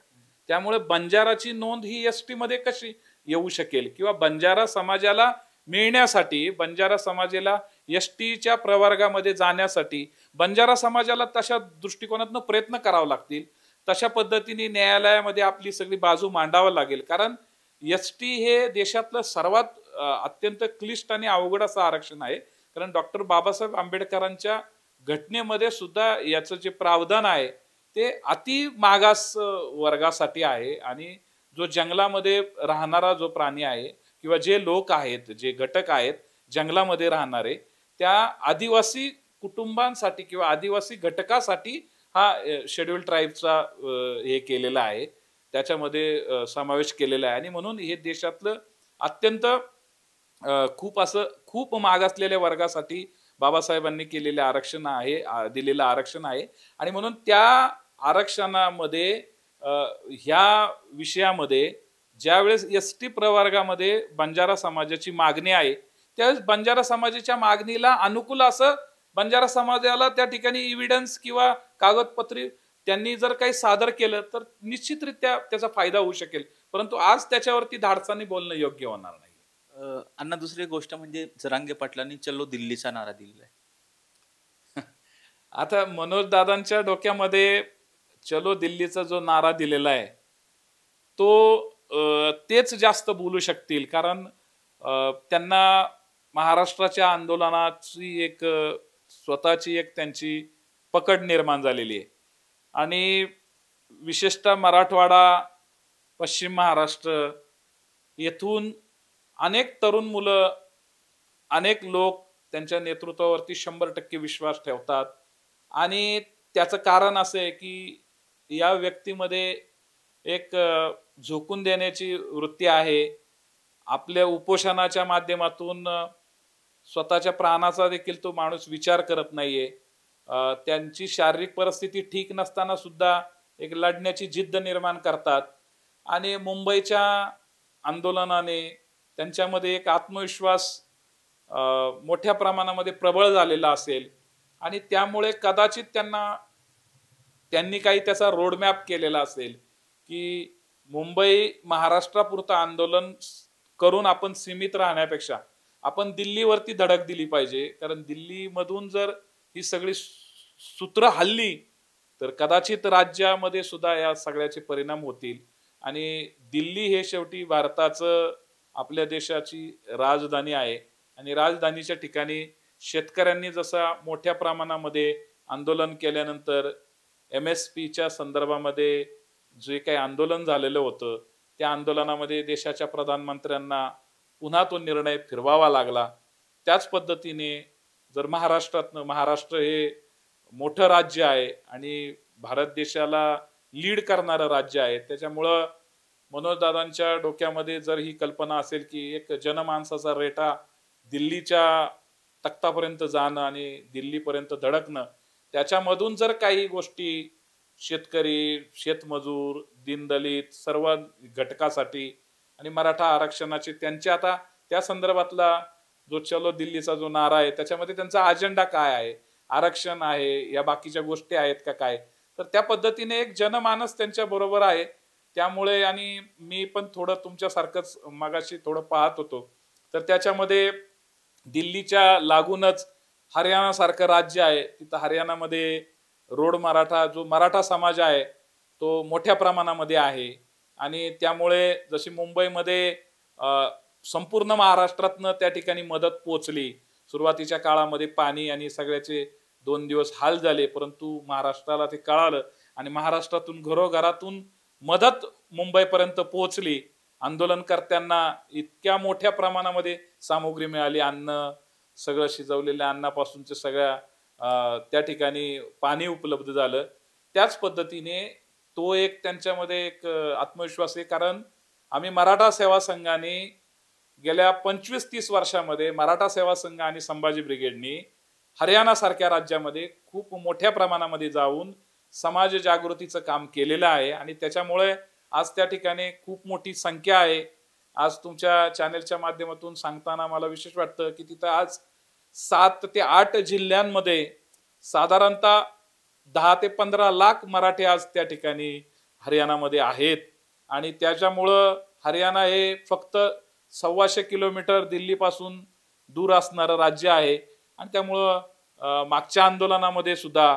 त्यामुळे बंजाराची नोंद ही ST मध्ये कशी येऊ शकेल किंवा बंजारा समाजाला मिळण्यासाठी, बंजारा समाजाला STच्या प्रवर्गामध्ये जाण्यासाठी बंजारा समाजाला तशा दृष्टिकोनातून प्रयत्न करावे लागतील, तशा पद्धतीने न्यायालयामध्ये आपली सगळी बाजू मांडावं लागेल. कारण एसटी हे देशातलं सर्वात अत्यंत क्लिष्ट आणि अवघड असं आरक्षण आहे. कारण डॉक्टर बाबासाहेब आंबेडकरांच्या घटनेमध्ये सुद्धा याचं जे प्रावधान आहे ते अति मागास वर्गासाठी आहे. आणि जो जंगलामध्ये राहणारा जो प्राणी आहे किंवा जे लोक आहेत, जे घटक आहेत जंगलामध्ये राहणारे, त्या आदिवासी कुटुंबांसाठी किंवा आदिवासी घटकासाठी हा शेड्यूल ट्राईबचा हे केलेला आहे, त्याच्यामध्ये समावेश केलेला आहे. आणि म्हणून हे देशातलं अत्यंत खूप मागासलेल्या वर्गासाठी बाबासाहेबांनी केलेले आरक्षण आहे, दिलेलं आरक्षण आहे. आणि म्हणून त्या आरक्षणामध्ये ह्या विषयामध्ये ज्यावेळेस एसटी प्रवर्गामध्ये बंजारा समाजाची मागणी आहे, त्यावेळेस बंजारा समाजाच्या मागणीला अनुकूल असं बंजारा समाजाला त्या ठिकाणी एव्हिडन्स किंवा कागदपत्री त्यांनी जर काही सादर केलं तर निश्चितरित्या त्याचा फायदा होऊ शकेल. परंतु आज त्याच्यावरती धाडसाने बोलणं योग्य होणार नाही. अण्णा, दुसरी गोष्ट म्हणजे जरांगे पाटलांनी चलो दिल्लीचा नारा दिलेला आहे. आता मनोज दादांच्या डोक्यामध्ये चलो दिल्लीचा जो नारा दिलेला आहे तो तेच जास्त बोलू शकतील. कारण त्यांना महाराष्ट्राच्या आंदोलनाची एक स्वतःची एक त्यांची पकड निर्माण झालेली आहे. आणि विशेषतः मराठवाडा, पश्चिम महाराष्ट्र येथून अनेक तरुण मुलं, अनेक लोक त्यांच्या नेतृत्वावरती 100% विश्वास ठेवतात. आणि त्याचं कारण असं आहे की या व्यक्तीमध्ये एक झोकून देण्याची वृत्ती आहे. आपल्या उपोषणाच्या माध्यमातून स्वतःच्या प्राणाचा देखील तो माणूस विचार करत नाहीये. त्यांची शारीरिक परिस्थिती ठीक नसताना सुद्धा एक लढण्याची जिद्द निर्माण करतात. आणि मुंबईच्या आंदोलनाने त्यांच्यामध्ये एक आत्मविश्वास मोठ्या प्रमाणामध्ये प्रबळ झालेला असेल. आणि त्यामुळे कदाचित त्यांनी काही त्याचा रोडमॅप केलेला असेल की मुंबई महाराष्ट्रापुरतं आंदोलन करून आपण सीमित राहण्यापेक्षा आपण दिल्लीवरती धडक दिली पाहिजे. कारण दिल्लीमधून जर ही सगळी सूत्र हल्ली तर कदाचित राज्यामध्ये सुद्धा या सगळ्याचे परिणाम होतील. आणि दिल्ली हे शेवटी भारताचं, आपल्या देशाची राजधानी आहे. आणि राजधानीच्या ठिकाणी शेतकऱ्यांनी जसा मोठ्या प्रमाणामध्ये आंदोलन केल्यानंतर MSPच्या संदर्भामध्ये जे काही आंदोलन झालेलं होतं त्या आंदोलनामध्ये देशाच्या प्रधानमंत्र्यांना पुन्हा तो निर्णय फिरवावा लागला. त्याच पद्धतीने जर महाराष्ट्र हे मोठं राज्य आहे आणि भारत देशाला लीड करणारं राज्य आहे, त्याच्यामुळं मनोजदादांच्या डोक्यामध्ये जर ही कल्पना असेल की एक जनमानसाचा रेटा दिल्लीच्या तख्तापर्यंत जाणं आणि दिल्लीपर्यंत धडकणं, त्याच्यामधून जर काही गोष्टी शेतकरी, शेतमजूर, दीनदलित सर्व घटकासाठी आणि मराठा आरक्षणाचे त्यांचे आता त्या संदर्भातला जो चलो दिल्लीचा जो नारा आहे त्याच्यामध्ये त्यांचा अजेंडा काय आहे, आरक्षण आहे या बाकीच्या गोष्टी आहेत का काय, तर त्या पद्धतीने एक जनमानस त्यांच्या बरोबर आहे. त्यामुळे आणि मी पण थोडं तुमच्यासारखंच मगाशी थोडं पाहत होतो तर त्याच्यामध्ये दिल्लीच्या लागूनच हरियाणा सारखं राज्य आहे. तिथं हरियाणामध्ये रोड मराठा जो मराठा समाज आहे तो मोठ्या प्रमाणामध्ये आहे. आणि त्यामुळे जशी मुंबईमध्ये संपूर्ण महाराष्ट्रातनं त्या ठिकाणी मदत पोहोचली, सुरुवातीच्या काळामध्ये पाणी आणि सगळ्याचे 2 दिवस हाल झाले, परंतु महाराष्ट्राला ते कळालं आणि महाराष्ट्रातून घरोघरातून मदत मुंबईपर्यंत पोहोचली. आंदोलनकर्त्यांना इतक्या मोठ्या प्रमाणामध्ये सामुग्री मिळाली, अन्न, सगळं शिजवलेल्या अन्नापासूनचे सगळ्या त्या ठिकाणी पाणी उपलब्ध झालं. त्याच पद्धतीने तो एक त्यांच्यामध्ये एक आत्मविश्वास आहे. कारण आम्ही मराठा सेवा संघाने गेल्या 25-30 वर्षामध्ये मराठा सेवा संघ आणि संभाजी ब्रिगेडनी हरियाणा सारख्या राज्यामध्ये खूप मोठ्या प्रमाणामध्ये जाऊन समाज जागृतीचं काम केलेलं आहे. आणि त्याच्यामुळे आज त्या ठिकाणी खूप मोठी संख्या आहे. आज तुमच्या चॅनेलच्या माध्यमातून सांगताना मला विशेष वाटतं की तिथं आज 7 ते 8 जिल्ह्यांमध्ये साधारणतः 10 ते 15 लाख मराठी आज त्या ठिकाणी हरियाणामध्ये आहेत. आणि त्याच्यामुळं हरियाणा हे फक्त 125 किलोमीटर दिल्लीपासून दूर असणारं राज्य आहे. आणि त्यामुळं मागच्या आंदोलनामध्ये सुद्धा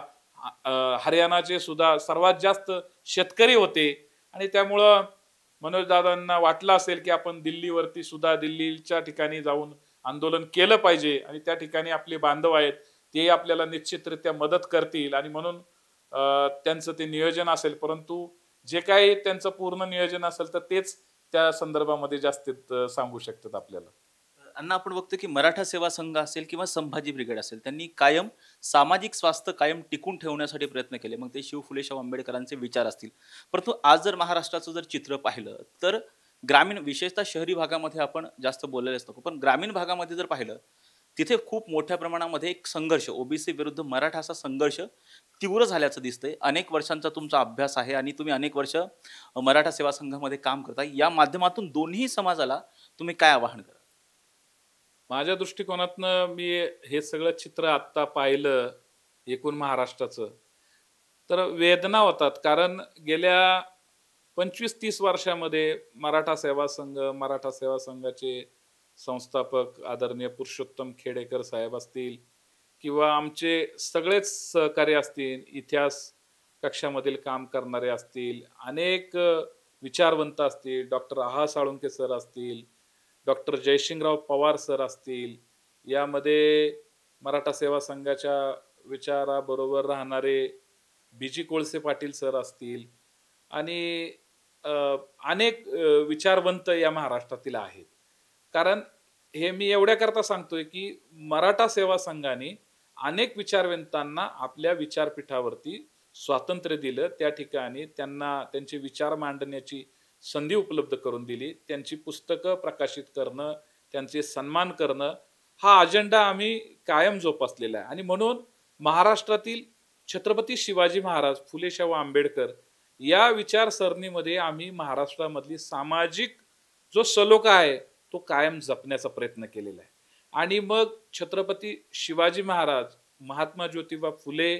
हरियाणाचे सुद्धा सर्वात जास्त शेतकरी होते आणि त्यामुळं मनोज दादांना वाटलं असेल की आपण दिल्लीवरती सुद्धा दिल्लीच्या ठिकाणी जाऊन आंदोलन केलं पाहिजे आणि त्या ठिकाणी आपले बांधव आहेत ते आपल्याला निश्चितरित्या मदत करतील आणि म्हणून त्यांचं ते नियोजन असेल, परंतु जे काही त्यांचं पूर्ण नियोजन असेल तर तेच त्या संदर्भामध्ये जास्तीत सांगू शकतात आपल्याला. अण्णा, आपण बघतो की मराठा सेवा संघ असेल किंवा संभाजी ब्रिगेड असेल, त्यांनी कायम सामाजिक स्वास्थ्य कायम टिकून ठेवण्यासाठी प्रयत्न केले. मग ते फुले शाहू आंबेडकरांचे विचार असतील. परंतु आज जर महाराष्ट्राचं जर चित्र पाहिलं तर ग्रामीण, विशेषतः शहरी भागामध्ये आपण जास्त बोललेलेच नको, पण ग्रामीण भागामध्ये जर पाहिलं तिथे खूप मोठ्या प्रमाणामध्ये एक संघर्ष, ओबीसी विरुद्ध मराठा असा संघर्ष तीव्र झाल्याचं दिसतंय. अनेक वर्षांचा तुमचा अभ्यास आहे आणि तुम्ही अनेक वर्ष मराठा सेवा संघामध्ये काम करता. या माध्यमातून दोन्ही समाजाला तुम्ही काय आवाहन करा? माझ्या दृष्टिकोनातनं मी हे सगळं चित्र आत्ता पाहिलं एकूण महाराष्ट्राचं तर वेदना होतात. कारण गेल्या 25-30 वर्षामध्ये मराठा सेवा संघाचे संस्थापक आदरणीय पुरुषोत्तम खेडेकर साहेब असतील किंवा आमचे सगळेच सहकारी असतील, इतिहास कक्षामधील काम करणारे असतील, अनेक विचारवंत असतील, डॉक्टर आहा साळुंके सर असतील, डॉक्टर जयसिंगराव पवार सर असतील, यामध्ये मराठा सेवा संघाच्या विचाराबरोबर राहणारे बीजी कोळसे पाटील सर असतील आणि अनेक विचारवंत या महाराष्ट्रातील आहेत. कारण हे मी एवढ्याकरता सांगतोय की मराठा सेवा संघाने अनेक विचारवंतांना आपल्या विचारपीठावरती स्वातंत्र्य दिलं, त्या ठिकाणी त्यांना त्यांचे विचार मांडण्याची संधी उपलब्ध करून दिली, त्यांची पुस्तकं प्रकाशित करणं, त्यांचे सन्मान करणं हा अजेंडा आम्ही कायम जोपासलेला आहे. आणि म्हणून महाराष्ट्रातील छत्रपती शिवाजी महाराज, फुले शाहू आंबेडकर या विचारसरणीमध्ये आम्ही महाराष्ट्रामधली सामाजिक जो सलोखा आहे तो कायम जपण्याचा प्रयत्न केलेला आहे. आणि मग छत्रपती शिवाजी महाराज, महात्मा ज्योतिबा फुले,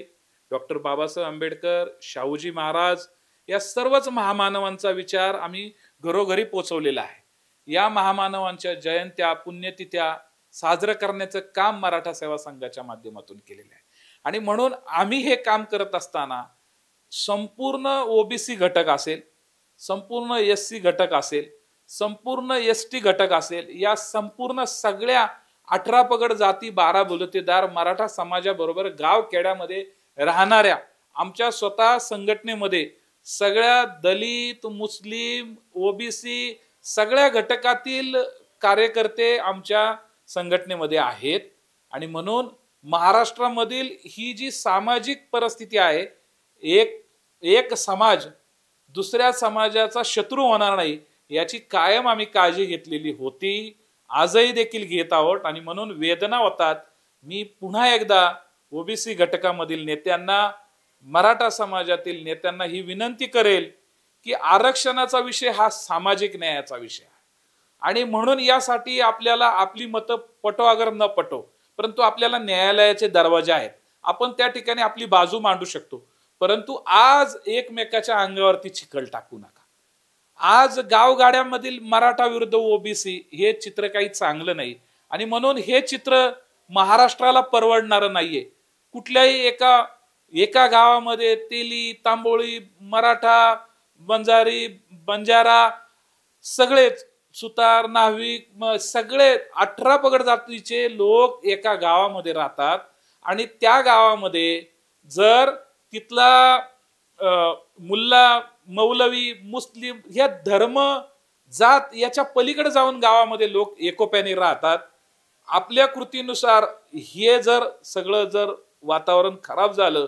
डॉक्टर बाबासाहेब आंबेडकर, शाहूजी महाराज या सर्वच महामानवांचा विचार आम्ही घरोघरी पोचवलेला आहे. या महामानवांच्या जयंत्या, पुण्यतिथ्या साजरं करण्याचं काम मराठा सेवा संघाच्या माध्यमातून केलेलं आहे. आणि म्हणून आम्ही हे काम करत असताना संपूर्ण ओबीसी घटक असेल, संपूर्ण एससी घटक असेल, संपूर्ण एसटी घटक असेल, या संपूर्ण सगळ्या 18 पगड जाती 12 बलुतेदार मराठा समाजाबरोबर गाव खेड्यामध्ये राहणाऱ्या आमच्या स्वतः संघटनेमध्ये सगळ्या दलित, मुस्लिम, ओबीसी सगळ्या घटकातील कार्यकर्ते आमच्या संघटनेमध्ये आहेत. आणि म्हणून महाराष्ट्रामधील ही जी सामाजिक परिस्थिती आहे, एक समाज दुसऱ्या समाजाचा शत्रू होणार नाही याची कायम आम्ही काळजी घेतलेली होती, आजही देखील घेत आहोत. आणि म्हणून वेदना होतात. मी पुन्हा एकदा ओबीसी घटकामधील नेत्यांना, मराठा समाजातील नेत्यांना ही विनंती करेल की आरक्षणाचा विषय हा सामाजिक न्यायाचा विषय आहे. आणि म्हणून यासाठी आपल्याला आपली मतं पटो अगर न पटो, परंतु आपल्याला न्यायालयाचे दरवाजे आहेत, आपण त्या ठिकाणी आपली बाजू मांडू शकतो. परंतु आज एकमेकाच्या अंगावरती चिखल टाकू नका. आज गावगाड्यामधील मराठा विरुद्ध ओबीसी हे चित्र काही चांगलं नाही. आणि म्हणून हे चित्र महाराष्ट्राला परवडणारं नाहीये. कुठल्याही एका गावामध्ये तेली, तांबोळी, मराठा, बंजारा सगळेच, सुतार, नाभिक, सगळे 18 पगड जातीचे लोक एका गावामध्ये राहतात. आणि त्या गावामध्ये जर तिथला मुल्ला, मौलवी, मुस्लिम या धर्म, जात याच्या पलीकडे जाऊन गावामध्ये लोक एकोप्याने राहतात. आपल्या कृतीनुसार हे जर सगळं जर वातावरण खराब झालं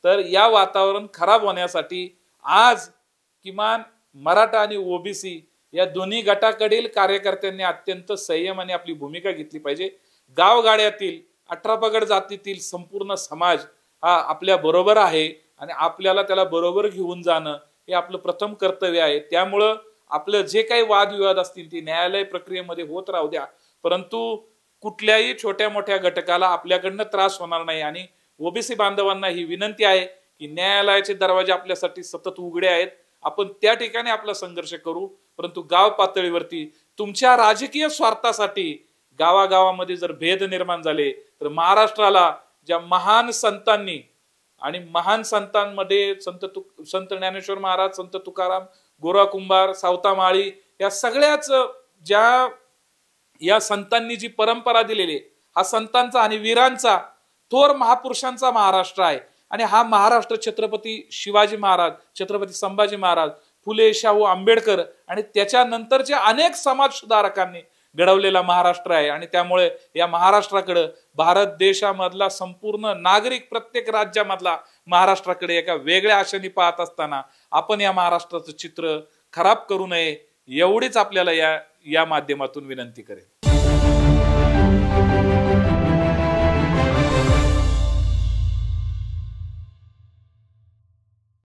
तर या वातावरण खराब होण्यासाठी आज किमान मराठा आणि ओबीसी या दोन्ही गटाकडील कार्यकर्त्यांनी अत्यंत संयमाने आपली भूमिका घेतली पाहिजे. गावगाड्यातील 18 पगड जातीतील संपूर्ण समाज हा आपल्या बरोबर आहे आणि आपल्याला त्याला बरोबर घेऊन जाणं हे आपलं प्रथम कर्तव्य आहे. त्यामुळं आपलं जे काही वादविवाद असतील ते न्यायालय प्रक्रियेमध्ये होत राहू द्या, परंतु कुठल्याही छोट्या मोठ्या घटकाला आपल्याकडनं त्रास होणार नाही. आणि ओबीसी बांधवांना ही विनंती आहे की न्यायालयाचे दरवाजे आपल्यासाठी सतत उघडे आहेत. आपण त्या ठिकाणी आपला संघर्ष करू, परंतु गाव पातळीवरती तुमच्या राजकीय स्वार्थासाठी गावागावामध्ये जर भेद निर्माण झाले तर महाराष्ट्राला ज्या महान संतांनी आणि महान संतांमध्ये संत ज्ञानेश्वर महाराज, संत तुकाराम, गोरा कुंभार, सावता माळी या सगळ्याच ज्या या संतांनी जी परंपरा दिलेली आहे, हा संतांचा आणि वीरांचा थोर महापुरुषांचा महाराष्ट्र आहे. आणि हा महाराष्ट्र छत्रपती शिवाजी महाराज, छत्रपती संभाजी महाराज, फुले शाहू आंबेडकर आणि त्याच्यानंतरच्या अनेक समाज सुधारकांनी घडवलेला महाराष्ट्र आहे. आणि त्यामुळे या महाराष्ट्राकडे भारत देशामधला संपूर्ण नागरिक, प्रत्येक राज्यामधला महाराष्ट्राकडे एका वेगळ्या आशेने पाहत असताना आपण या महाराष्ट्राचं चित्र खराब करू नये एवढीच आपल्याला या माध्यमातून विनंती करेन.